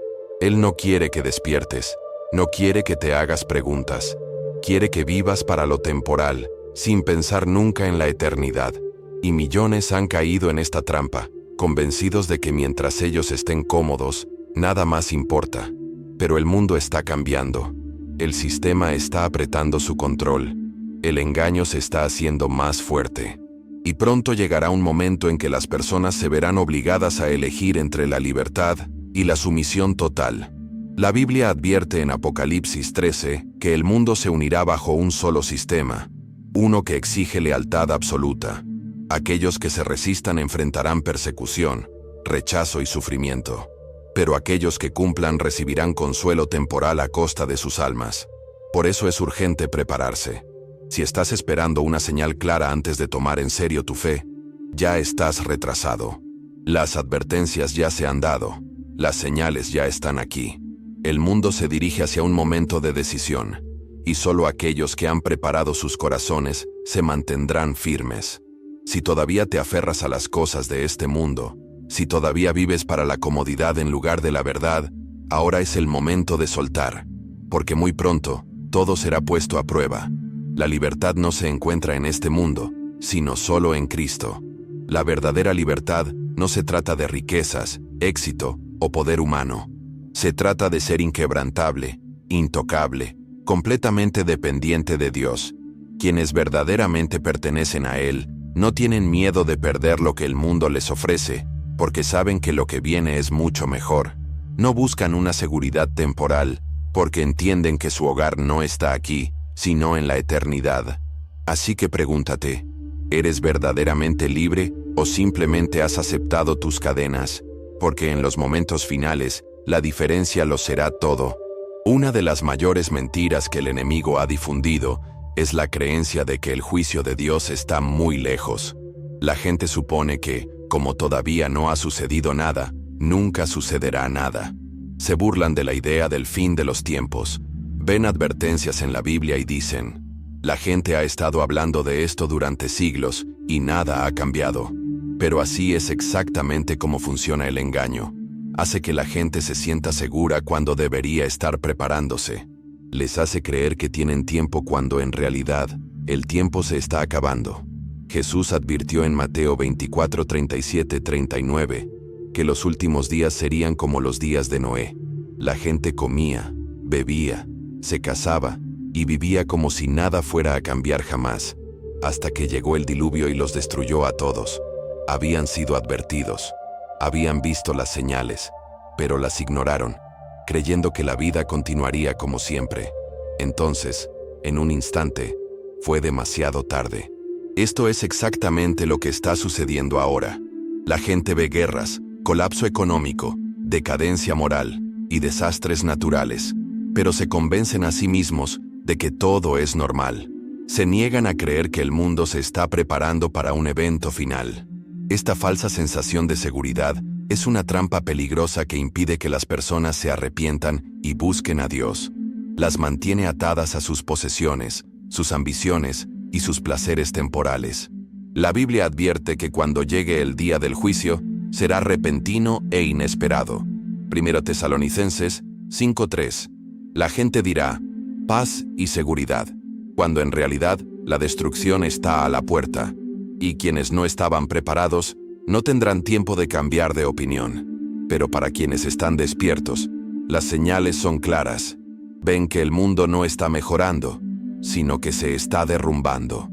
Él no quiere que despiertes, no quiere que te hagas preguntas. Quiere que vivas para lo temporal, sin pensar nunca en la eternidad. Y millones han caído en esta trampa, convencidos de que mientras ellos estén cómodos, nada más importa. Pero el mundo está cambiando. El sistema está apretando su control. El engaño se está haciendo más fuerte. Y pronto llegará un momento en que las personas se verán obligadas a elegir entre la libertad y la sumisión total. La Biblia advierte en Apocalipsis 13 que el mundo se unirá bajo un solo sistema. uno que exige lealtad absoluta. Aquellos que se resistan enfrentarán persecución, rechazo y sufrimiento. Pero aquellos que cumplan recibirán consuelo temporal a costa de sus almas. Por eso es urgente prepararse. Si estás esperando una señal clara antes de tomar en serio tu fe, ya estás retrasado. Las advertencias ya se han dado. Las señales ya están aquí. El mundo se dirige hacia un momento de decisión, y solo aquellos que han preparado sus corazones se mantendrán firmes. Si todavía te aferras a las cosas de este mundo, si todavía vives para la comodidad en lugar de la verdad, ahora es el momento de soltar, porque muy pronto todo será puesto a prueba. La libertad no se encuentra en este mundo, sino solo en Cristo. La verdadera libertad no se trata de riquezas, éxito o poder humano. Se trata de ser inquebrantable, intocable, completamente dependiente de Dios. Quienes verdaderamente pertenecen a Él no tienen miedo de perder lo que el mundo les ofrece, porque saben que lo que viene es mucho mejor. No buscan una seguridad temporal, porque entienden que su hogar no está aquí, sino en la eternidad. Así que pregúntate, ¿eres verdaderamente libre o simplemente has aceptado tus cadenas? Porque en los momentos finales, la diferencia lo será todo. Una de las mayores mentiras que el enemigo ha difundido es la creencia de que el juicio de Dios está muy lejos. La gente supone que, como todavía no ha sucedido nada, nunca sucederá nada. Se burlan de la idea del fin de los tiempos. Ven advertencias en la Biblia y dicen, la gente ha estado hablando de esto durante siglos y nada ha cambiado. Pero así es exactamente como funciona el engaño. Hace que la gente se sienta segura cuando debería estar preparándose. Les hace creer que tienen tiempo cuando en realidad el tiempo se está acabando. Jesús advirtió en Mateo 24, 37, 39 que los últimos días serían como los días de Noé. La gente comía, bebía, se casaba y vivía como si nada fuera a cambiar jamás, hasta que llegó el diluvio y los destruyó a todos. Habían sido advertidos, habían visto las señales, pero las ignoraron, creyendo que la vida continuaría como siempre. Entonces, en un instante, fue demasiado tarde. Esto es exactamente lo que está sucediendo ahora. La gente ve guerras, colapso económico, decadencia moral y desastres naturales, pero se convencen a sí mismos de que todo es normal. Se niegan a creer que el mundo se está preparando para un evento final. Esta falsa sensación de seguridad es una trampa peligrosa que impide que las personas se arrepientan y busquen a Dios. Las mantiene atadas a sus posesiones, sus ambiciones y sus placeres temporales. La Biblia advierte que cuando llegue el día del juicio, será repentino e inesperado. 1 Tesalonicenses 5:3. La gente dirá, paz y seguridad, cuando en realidad la destrucción está a la puerta, y quienes no estaban preparados no tendrán tiempo de cambiar de opinión. Pero para quienes están despiertos, las señales son claras. Ven que el mundo no está mejorando, sino que se está derrumbando.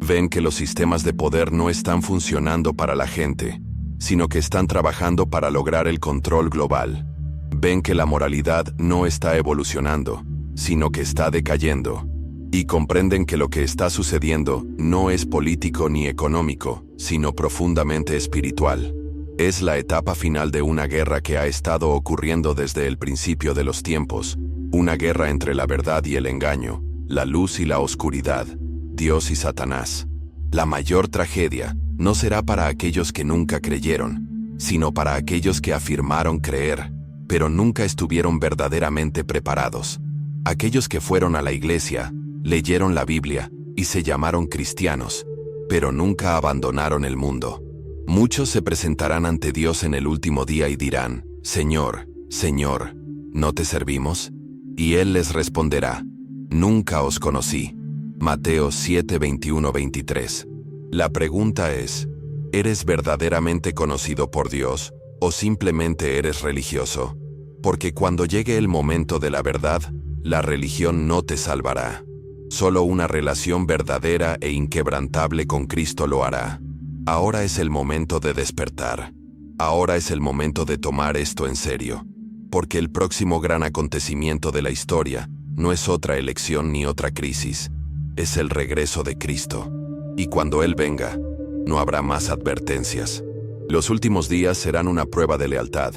Ven que los sistemas de poder no están funcionando para la gente, sino que están trabajando para lograr el control global. Ven que la moralidad no está evolucionando, sino que está decayendo. Y comprenden que lo que está sucediendo no es político ni económico, sino profundamente espiritual. Es la etapa final de una guerra que ha estado ocurriendo desde el principio de los tiempos, una guerra entre la verdad y el engaño, la luz y la oscuridad, Dios y Satanás. La mayor tragedia no será para aquellos que nunca creyeron, sino para aquellos que afirmaron creer, pero nunca estuvieron verdaderamente preparados. Aquellos que fueron a la iglesia, leyeron la Biblia y se llamaron cristianos, pero nunca abandonaron el mundo. Muchos se presentarán ante Dios en el último día y dirán, Señor, Señor, ¿no te servimos? Y Él les responderá, nunca os conocí. Mateo 7, 21, 23. La pregunta es, ¿eres verdaderamente conocido por Dios o simplemente eres religioso? Porque cuando llegue el momento de la verdad, la religión no te salvará. Solo una relación verdadera e inquebrantable con Cristo lo hará. Ahora es el momento de despertar. Ahora es el momento de tomar esto en serio. Porque el próximo gran acontecimiento de la historia no es otra elección ni otra crisis. Es el regreso de Cristo. Y cuando Él venga, no habrá más advertencias. Los últimos días serán una prueba de lealtad.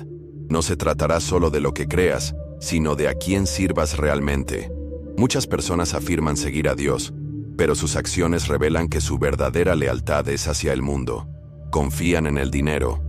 No se tratará solo de lo que creas, sino de a quién sirvas realmente. Muchas personas afirman seguir a Dios, pero sus acciones revelan que su verdadera lealtad es hacia el mundo. Confían en el dinero,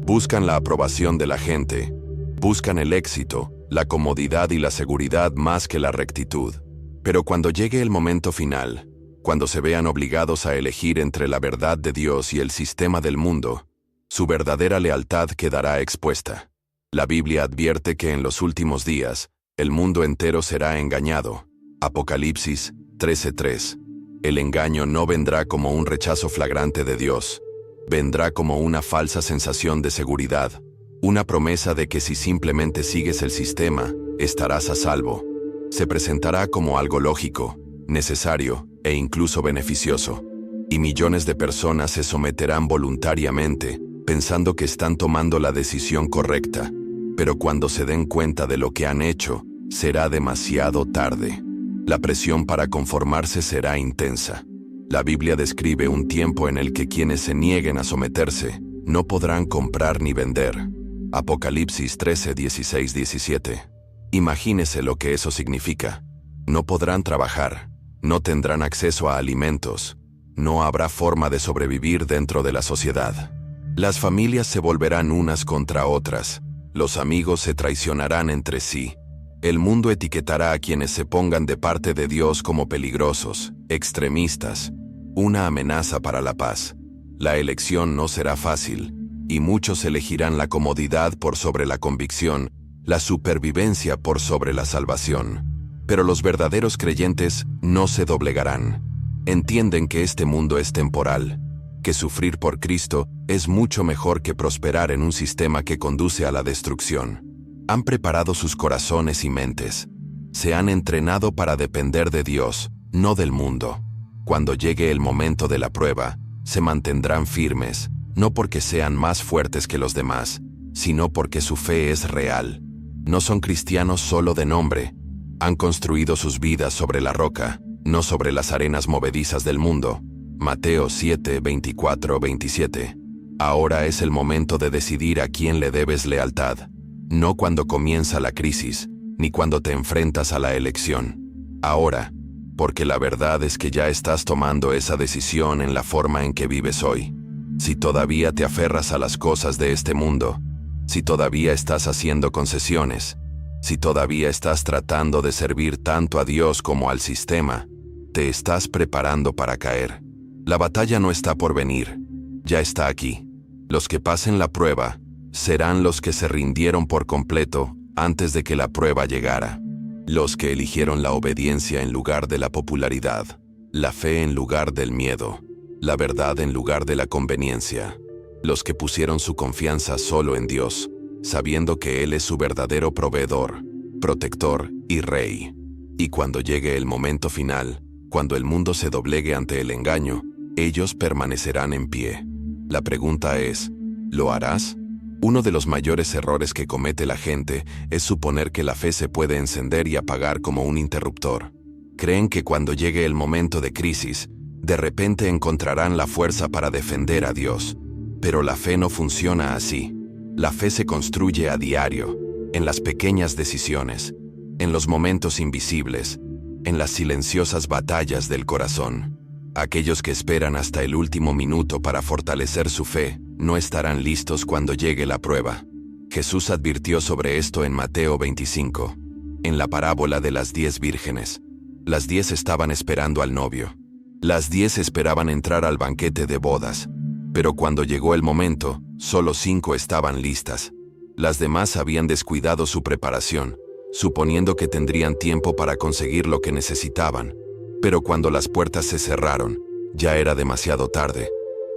buscan la aprobación de la gente, buscan el éxito, la comodidad y la seguridad más que la rectitud. Pero cuando llegue el momento final, cuando se vean obligados a elegir entre la verdad de Dios y el sistema del mundo, su verdadera lealtad quedará expuesta. La Biblia advierte que en los últimos días, el mundo entero será engañado. Apocalipsis 13:3. El engaño no vendrá como un rechazo flagrante de Dios. Vendrá como una falsa sensación de seguridad, una promesa de que si simplemente sigues el sistema, estarás a salvo. Se presentará como algo lógico, necesario e incluso beneficioso. Y millones de personas se someterán voluntariamente, pensando que están tomando la decisión correcta. Pero cuando se den cuenta de lo que han hecho, será demasiado tarde. La presión para conformarse será intensa. La Biblia describe un tiempo en el que quienes se nieguen a someterse no podrán comprar ni vender. Apocalipsis 13, 16, 17. Imagínese lo que eso significa. No podrán trabajar, no tendrán acceso a alimentos, no habrá forma de sobrevivir dentro de la sociedad. Las familias se volverán unas contra otras, los amigos se traicionarán entre sí. El mundo etiquetará a quienes se pongan de parte de Dios como peligrosos, extremistas, una amenaza para la paz. La elección no será fácil, y muchos elegirán la comodidad por sobre la convicción, la supervivencia por sobre la salvación. Pero los verdaderos creyentes no se doblegarán. Entienden que este mundo es temporal, que sufrir por Cristo es mucho mejor que prosperar en un sistema que conduce a la destrucción. Han preparado sus corazones y mentes. Se han entrenado para depender de Dios, no del mundo. Cuando llegue el momento de la prueba, se mantendrán firmes, no porque sean más fuertes que los demás, sino porque su fe es real. No son cristianos solo de nombre. Han construido sus vidas sobre la roca, no sobre las arenas movedizas del mundo. Mateo 7, 24, 27. Ahora es el momento de decidir a quién le debes lealtad. No cuando comienza la crisis, ni cuando te enfrentas a la elección. Ahora, porque la verdad es que ya estás tomando esa decisión en la forma en que vives hoy. Si todavía te aferras a las cosas de este mundo, si todavía estás haciendo concesiones, si todavía estás tratando de servir tanto a Dios como al sistema, te estás preparando para caer. La batalla no está por venir, ya está aquí. Los que pasen la prueba serán los que se rindieron por completo antes de que la prueba llegara. Los que eligieron la obediencia en lugar de la popularidad, la fe en lugar del miedo, la verdad en lugar de la conveniencia. Los que pusieron su confianza solo en Dios, sabiendo que Él es su verdadero proveedor, protector y rey. Y cuando llegue el momento final, cuando el mundo se doblegue ante el engaño, ellos permanecerán en pie. La pregunta es, ¿lo harás? Uno de los mayores errores que comete la gente es suponer que la fe se puede encender y apagar como un interruptor. Creen que cuando llegue el momento de crisis, de repente encontrarán la fuerza para defender a Dios. Pero la fe no funciona así. La fe se construye a diario, en las pequeñas decisiones, en los momentos invisibles, en las silenciosas batallas del corazón. Aquellos que esperan hasta el último minuto para fortalecer su fe, no estarán listos cuando llegue la prueba. Jesús advirtió sobre esto en Mateo 25, en la parábola de las 10 vírgenes. Las 10 estaban esperando al novio. Las 10 esperaban entrar al banquete de bodas. Pero cuando llegó el momento, solo 5 estaban listas. Las demás habían descuidado su preparación, suponiendo que tendrían tiempo para conseguir lo que necesitaban. Pero cuando las puertas se cerraron, ya era demasiado tarde.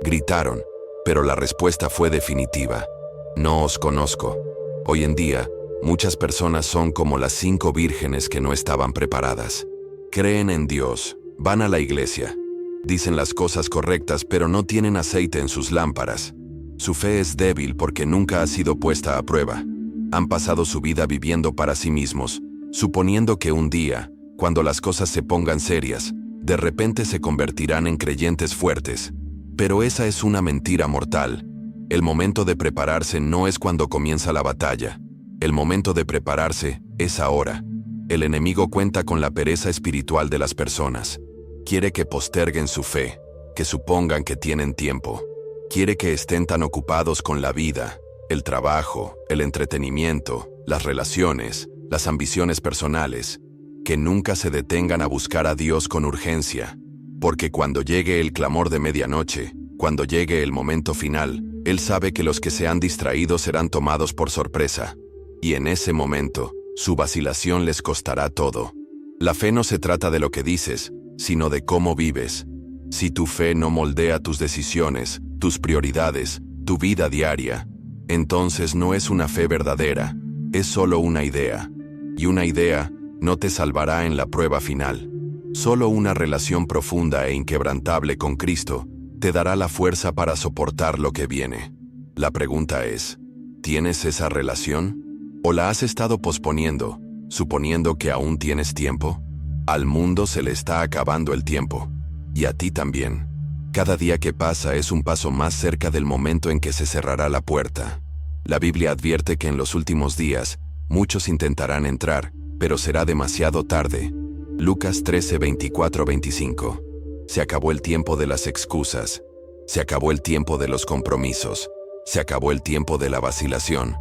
Gritaron, pero la respuesta fue definitiva. No os conozco. Hoy en día, muchas personas son como las 5 vírgenes que no estaban preparadas. Creen en Dios, van a la iglesia, dicen las cosas correctas pero no tienen aceite en sus lámparas. Su fe es débil porque nunca ha sido puesta a prueba. Han pasado su vida viviendo para sí mismos, suponiendo que un día, cuando las cosas se pongan serias, De repente se convertirán en creyentes fuertes. Pero esa es una mentira mortal. El momento de prepararse no es cuando comienza la batalla. El momento de prepararse es ahora. El enemigo cuenta con la pereza espiritual de las personas. Quiere que posterguen su fe, que supongan que tienen tiempo. Quiere que estén tan ocupados con la vida, el trabajo, el entretenimiento, las relaciones, las ambiciones personales, que nunca se detengan a buscar a Dios con urgencia. Porque cuando llegue el clamor de medianoche, cuando llegue el momento final, Él sabe que los que se han distraído serán tomados por sorpresa. Y en ese momento, su vacilación les costará todo. La fe no se trata de lo que dices, sino de cómo vives. Si tu fe no moldea tus decisiones, tus prioridades, tu vida diaria, entonces no es una fe verdadera, es solo una idea. Y una idea no te salvará en la prueba final. Solo una relación profunda e inquebrantable con Cristo te dará la fuerza para soportar lo que viene. La pregunta es, ¿tienes esa relación? ¿O la has estado posponiendo, suponiendo que aún tienes tiempo? Al mundo se le está acabando el tiempo. Y a ti también. Cada día que pasa es un paso más cerca del momento en que se cerrará la puerta. La Biblia advierte que en los últimos días, muchos intentarán entrar, pero será demasiado tarde. Lucas 13, 24-25. Se acabó el tiempo de las excusas. Se acabó el tiempo de los compromisos. Se acabó el tiempo de la vacilación.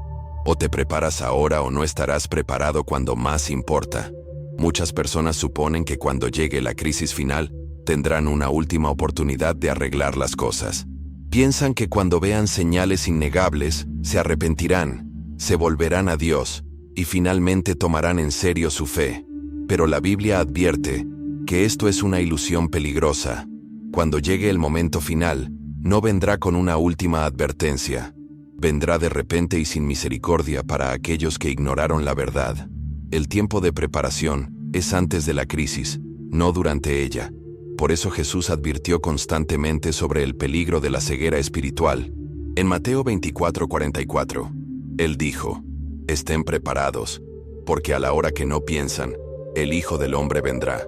O te preparas ahora o no estarás preparado cuando más importa. Muchas personas suponen que cuando llegue la crisis final, tendrán una última oportunidad de arreglar las cosas. Piensan que cuando vean señales innegables, se arrepentirán, se volverán a Dios y finalmente tomarán en serio su fe. Pero la Biblia advierte que esto es una ilusión peligrosa. Cuando llegue el momento final, no vendrá con una última advertencia. Vendrá de repente y sin misericordia para aquellos que ignoraron la verdad. El tiempo de preparación es antes de la crisis, no durante ella. Por eso Jesús advirtió constantemente sobre el peligro de la ceguera espiritual. En Mateo 24:44, Él dijo, «Estén preparados, porque a la hora que no piensan, el Hijo del Hombre vendrá».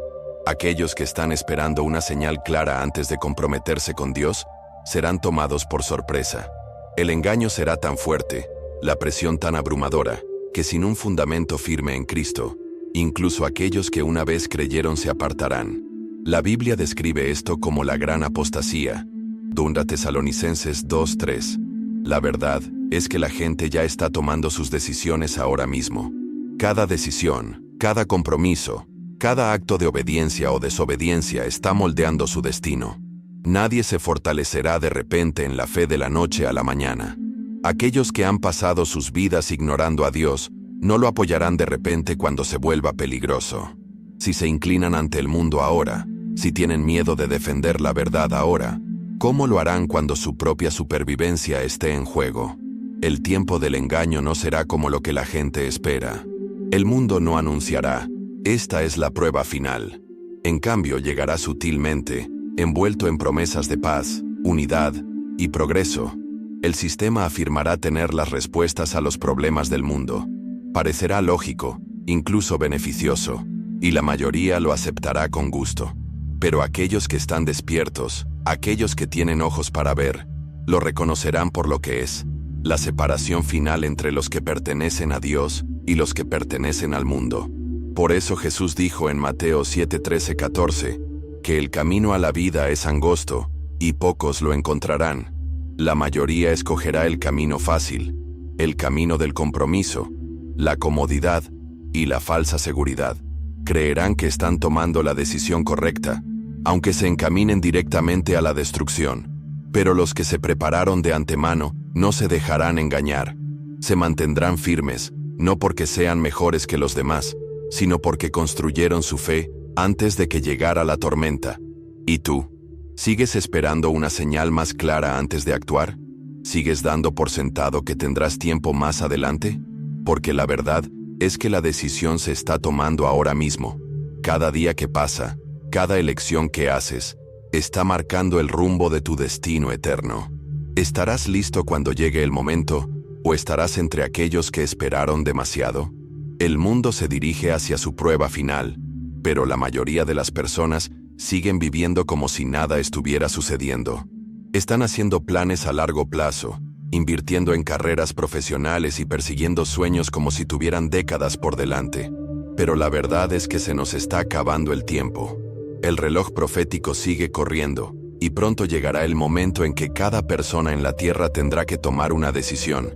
Aquellos que están esperando una señal clara antes de comprometerse con Dios, serán tomados por sorpresa. El engaño será tan fuerte, la presión tan abrumadora, que sin un fundamento firme en Cristo, incluso aquellos que una vez creyeron se apartarán. La Biblia describe esto como la gran apostasía. 2 Tesalonicenses 2:3. La verdad es que la gente ya está tomando sus decisiones ahora mismo. Cada decisión, cada compromiso, cada acto de obediencia o desobediencia está moldeando su destino. Nadie se fortalecerá de repente en la fe de la noche a la mañana. Aquellos que han pasado sus vidas ignorando a Dios, no lo apoyarán de repente cuando se vuelva peligroso. Si se inclinan ante el mundo ahora, si tienen miedo de defender la verdad ahora, ¿cómo lo harán cuando su propia supervivencia esté en juego? El tiempo del engaño no será como lo que la gente espera. El mundo no anunciará, esta es la prueba final. En cambio, llegará sutilmente, envuelto en promesas de paz, unidad y progreso. El sistema afirmará tener las respuestas a los problemas del mundo. Parecerá lógico, incluso beneficioso, y la mayoría lo aceptará con gusto. Pero aquellos que están despiertos, aquellos que tienen ojos para ver, lo reconocerán por lo que es, la separación final entre los que pertenecen a Dios y los que pertenecen al mundo. Por eso Jesús dijo en Mateo 7:13-14, que el camino a la vida es angosto, y pocos lo encontrarán. La mayoría escogerá el camino fácil, el camino del compromiso, la comodidad y la falsa seguridad. Creerán que están tomando la decisión correcta, aunque se encaminen directamente a la destrucción. Pero los que se prepararon de antemano no se dejarán engañar. Se mantendrán firmes, no porque sean mejores que los demás, sino porque construyeron su fe antes de que llegara la tormenta. ¿Y tú? ¿Sigues esperando una señal más clara antes de actuar? ¿Sigues dando por sentado que tendrás tiempo más adelante? Porque la verdad es que la decisión se está tomando ahora mismo. Cada día que pasa, cada elección que haces, está marcando el rumbo de tu destino eterno. ¿Estarás listo cuando llegue el momento, o estarás entre aquellos que esperaron demasiado? El mundo se dirige hacia su prueba final, pero la mayoría de las personas siguen viviendo como si nada estuviera sucediendo. Están haciendo planes a largo plazo, invirtiendo en carreras profesionales y persiguiendo sueños como si tuvieran décadas por delante. Pero la verdad es que se nos está acabando el tiempo. El reloj profético sigue corriendo, y pronto llegará el momento en que cada persona en la tierra tendrá que tomar una decisión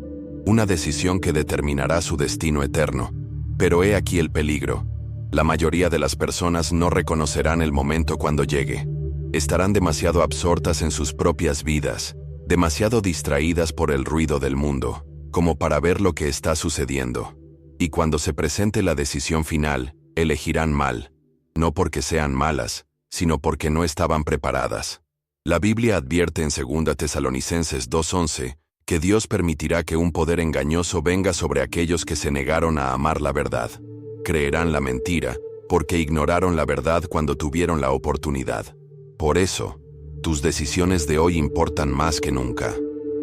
que determinará su destino eterno. Pero he aquí el peligro. La mayoría de las personas no reconocerán el momento cuando llegue. Estarán demasiado absortas en sus propias vidas, demasiado distraídas por el ruido del mundo, como para ver lo que está sucediendo. Y cuando se presente la decisión final, elegirán mal, no porque sean malas, sino porque no estaban preparadas. La Biblia advierte en 2 Tesalonicenses 2:11 que Dios permitirá que un poder engañoso venga sobre aquellos que se negaron a amar la verdad. Creerán la mentira, porque ignoraron la verdad cuando tuvieron la oportunidad. Por eso, tus decisiones de hoy importan más que nunca.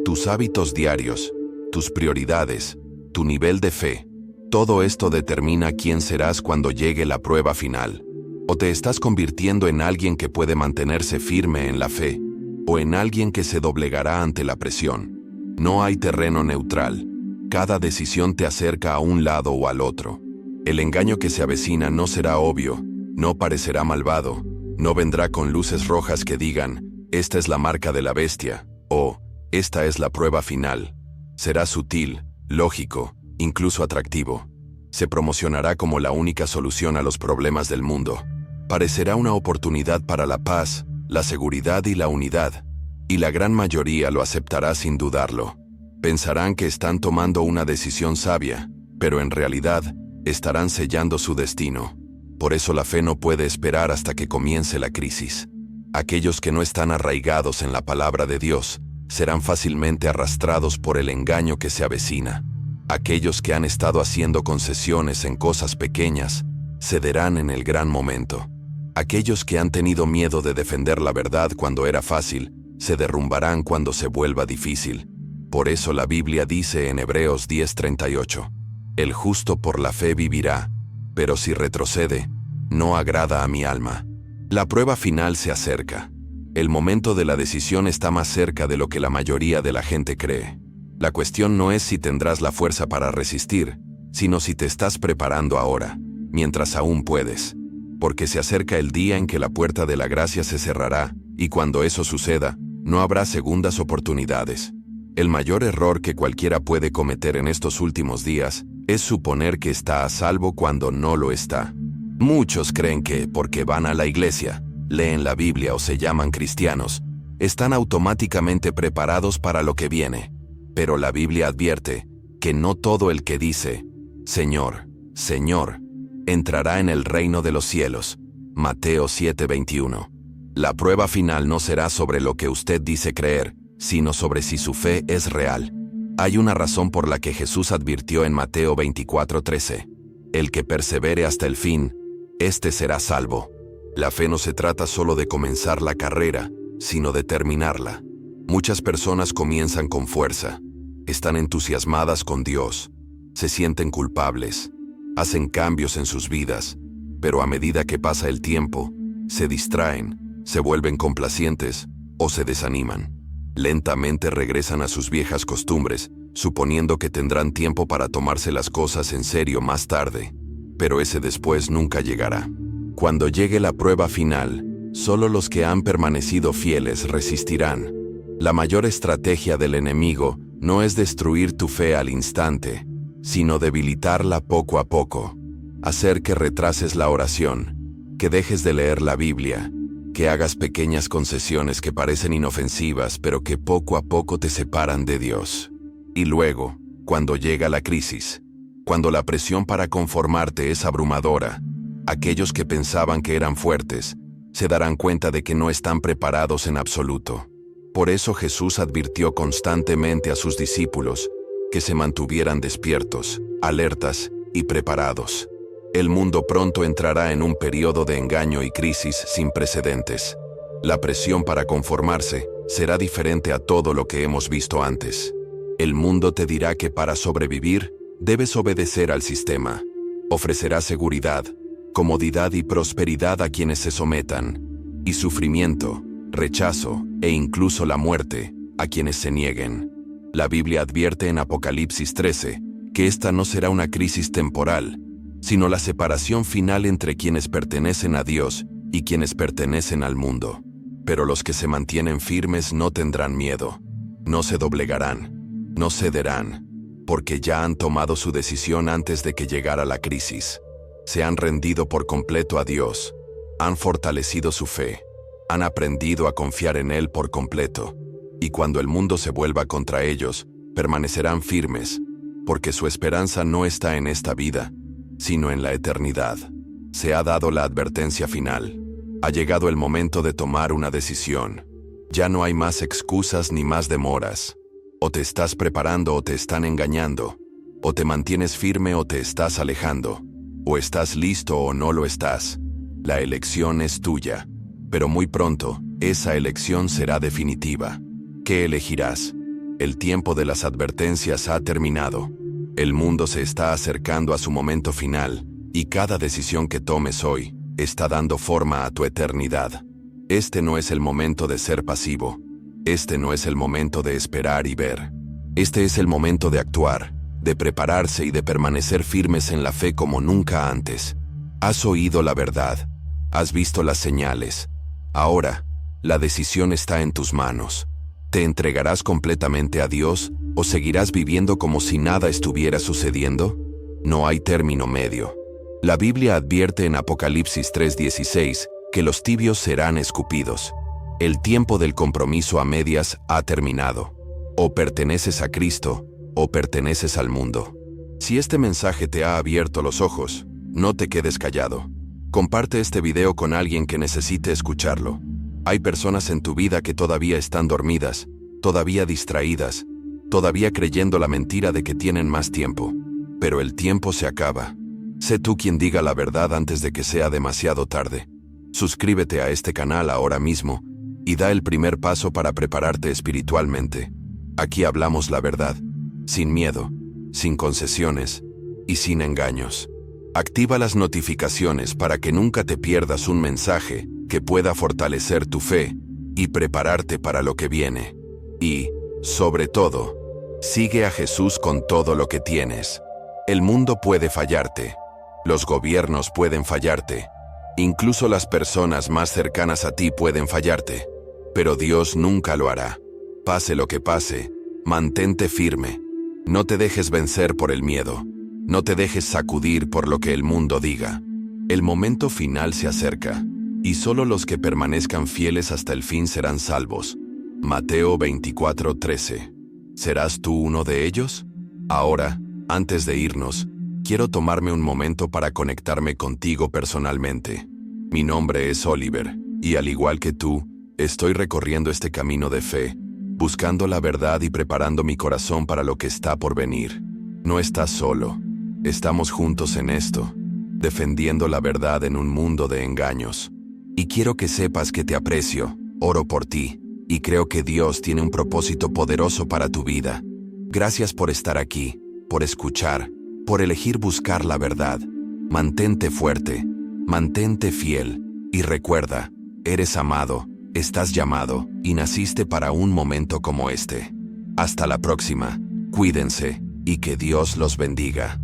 Tus hábitos diarios, tus prioridades, tu nivel de fe, todo esto determina quién serás cuando llegue la prueba final. O te estás convirtiendo en alguien que puede mantenerse firme en la fe, o en alguien que se doblegará ante la presión. No hay terreno neutral. Cada decisión te acerca a un lado o al otro. El engaño que se avecina no será obvio, no parecerá malvado, no vendrá con luces rojas que digan, esta es la marca de la bestia, o esta es la prueba final. Será sutil, lógico, incluso atractivo. Se promocionará como la única solución a los problemas del mundo. Parecerá una oportunidad para la paz, la seguridad y la unidad. Y la gran mayoría lo aceptará sin dudarlo. Pensarán que están tomando una decisión sabia, pero en realidad estarán sellando su destino. Por eso la fe no puede esperar hasta que comience la crisis. Aquellos que no están arraigados en la palabra de Dios serán fácilmente arrastrados por el engaño que se avecina. Aquellos que han estado haciendo concesiones en cosas pequeñas cederán en el gran momento. Aquellos que han tenido miedo de defender la verdad cuando era fácil se derrumbarán cuando se vuelva difícil. Por eso la Biblia dice en Hebreos 10:38, el justo por la fe vivirá, pero si retrocede, no agrada a mi alma. La prueba final se acerca. El momento de la decisión está más cerca de lo que la mayoría de la gente cree. La cuestión no es si tendrás la fuerza para resistir, sino si te estás preparando ahora, mientras aún puedes. Porque se acerca el día en que la puerta de la gracia se cerrará, y cuando eso suceda, no habrá segundas oportunidades. El mayor error que cualquiera puede cometer en estos últimos días es suponer que está a salvo cuando no lo está. Muchos creen que, porque van a la iglesia, leen la Biblia o se llaman cristianos, están automáticamente preparados para lo que viene. Pero la Biblia advierte que no todo el que dice, Señor, Señor, entrará en el reino de los cielos. Mateo 7:21. La prueba final no será sobre lo que usted dice creer, sino sobre si su fe es real. Hay una razón por la que Jesús advirtió en Mateo 24:13. El que persevere hasta el fin, éste será salvo. La fe no se trata solo de comenzar la carrera, sino de terminarla. Muchas personas comienzan con fuerza, están entusiasmadas con Dios, se sienten culpables, hacen cambios en sus vidas, pero a medida que pasa el tiempo, se distraen, se vuelven complacientes o se desaniman. Lentamente regresan a sus viejas costumbres, suponiendo que tendrán tiempo para tomarse las cosas en serio más tarde. Pero ese después nunca llegará. Cuando llegue la prueba final, solo los que han permanecido fieles resistirán. La mayor estrategia del enemigo no es destruir tu fe al instante, sino debilitarla poco a poco. Hacer que retrases la oración, que dejes de leer la Biblia, que hagas pequeñas concesiones que parecen inofensivas pero que poco a poco te separan de Dios. Y luego, cuando llega la crisis, cuando la presión para conformarte es abrumadora, aquellos que pensaban que eran fuertes se darán cuenta de que no están preparados en absoluto. Por eso Jesús advirtió constantemente a sus discípulos que se mantuvieran despiertos, alertas y preparados. El mundo pronto entrará en un periodo de engaño y crisis sin precedentes. La presión para conformarse será diferente a todo lo que hemos visto antes. El mundo te dirá que para sobrevivir debes obedecer al sistema. Ofrecerá seguridad, comodidad y prosperidad a quienes se sometan. y sufrimiento, rechazo e incluso la muerte a quienes se nieguen. La Biblia advierte en Apocalipsis 13 que esta no será una crisis temporal, sino la separación final entre quienes pertenecen a Dios y quienes pertenecen al mundo. Pero los que se mantienen firmes no tendrán miedo, no se doblegarán, no cederán, porque ya han tomado su decisión antes de que llegara la crisis. Se han rendido por completo a Dios, han fortalecido su fe, han aprendido a confiar en Él por completo, y cuando el mundo se vuelva contra ellos, permanecerán firmes, porque su esperanza no está en esta vida, sino en la eternidad. Se ha dado la advertencia final. Ha llegado el momento de tomar una decisión. Ya no hay más excusas ni más demoras. O te estás preparando o te están engañando. O te mantienes firme o te estás alejando. O estás listo o no lo estás. La elección es tuya. Pero muy pronto, esa elección será definitiva. ¿Qué elegirás? El tiempo de las advertencias ha terminado. El mundo se está acercando a su momento final, y cada decisión que tomes hoy está dando forma a tu eternidad. Este no es el momento de ser pasivo. Este no es el momento de esperar y ver. Este es el momento de actuar, de prepararse y de permanecer firmes en la fe como nunca antes. Has oído la verdad. Has visto las señales. Ahora, la decisión está en tus manos. ¿Te entregarás completamente a Dios o seguirás viviendo como si nada estuviera sucediendo? No hay término medio. La Biblia advierte en Apocalipsis 3:16 que los tibios serán escupidos. El tiempo del compromiso a medias ha terminado. O perteneces a Cristo o perteneces al mundo. Si este mensaje te ha abierto los ojos, no te quedes callado. Comparte este video con alguien que necesite escucharlo. Hay personas en tu vida que todavía están dormidas, todavía distraídas, todavía creyendo la mentira de que tienen más tiempo. Pero el tiempo se acaba. Sé tú quien diga la verdad antes de que sea demasiado tarde. Suscríbete a este canal ahora mismo y da el primer paso para prepararte espiritualmente. Aquí hablamos la verdad, sin miedo, sin concesiones y sin engaños. Activa las notificaciones para que nunca te pierdas un mensaje que pueda fortalecer tu fe y prepararte para lo que viene. Y, sobre todo, sigue a Jesús con todo lo que tienes. El mundo puede fallarte, los gobiernos pueden fallarte, incluso las personas más cercanas a ti pueden fallarte, pero Dios nunca lo hará. Pase lo que pase, mantente firme. No te dejes vencer por el miedo. No te dejes sacudir por lo que el mundo diga. El momento final se acerca, y solo los que permanezcan fieles hasta el fin serán salvos. Mateo 24:13. ¿Serás tú uno de ellos? Ahora, antes de irnos, quiero tomarme un momento para conectarme contigo personalmente. Mi nombre es Oliver, y al igual que tú, estoy recorriendo este camino de fe, buscando la verdad y preparando mi corazón para lo que está por venir. No estás solo. Estamos juntos en esto, defendiendo la verdad en un mundo de engaños. Y quiero que sepas que te aprecio, oro por ti, y creo que Dios tiene un propósito poderoso para tu vida. Gracias por estar aquí, por escuchar, por elegir buscar la verdad. Mantente fuerte, mantente fiel, y recuerda, eres amado, estás llamado, y naciste para un momento como este. Hasta la próxima, cuídense, y que Dios los bendiga.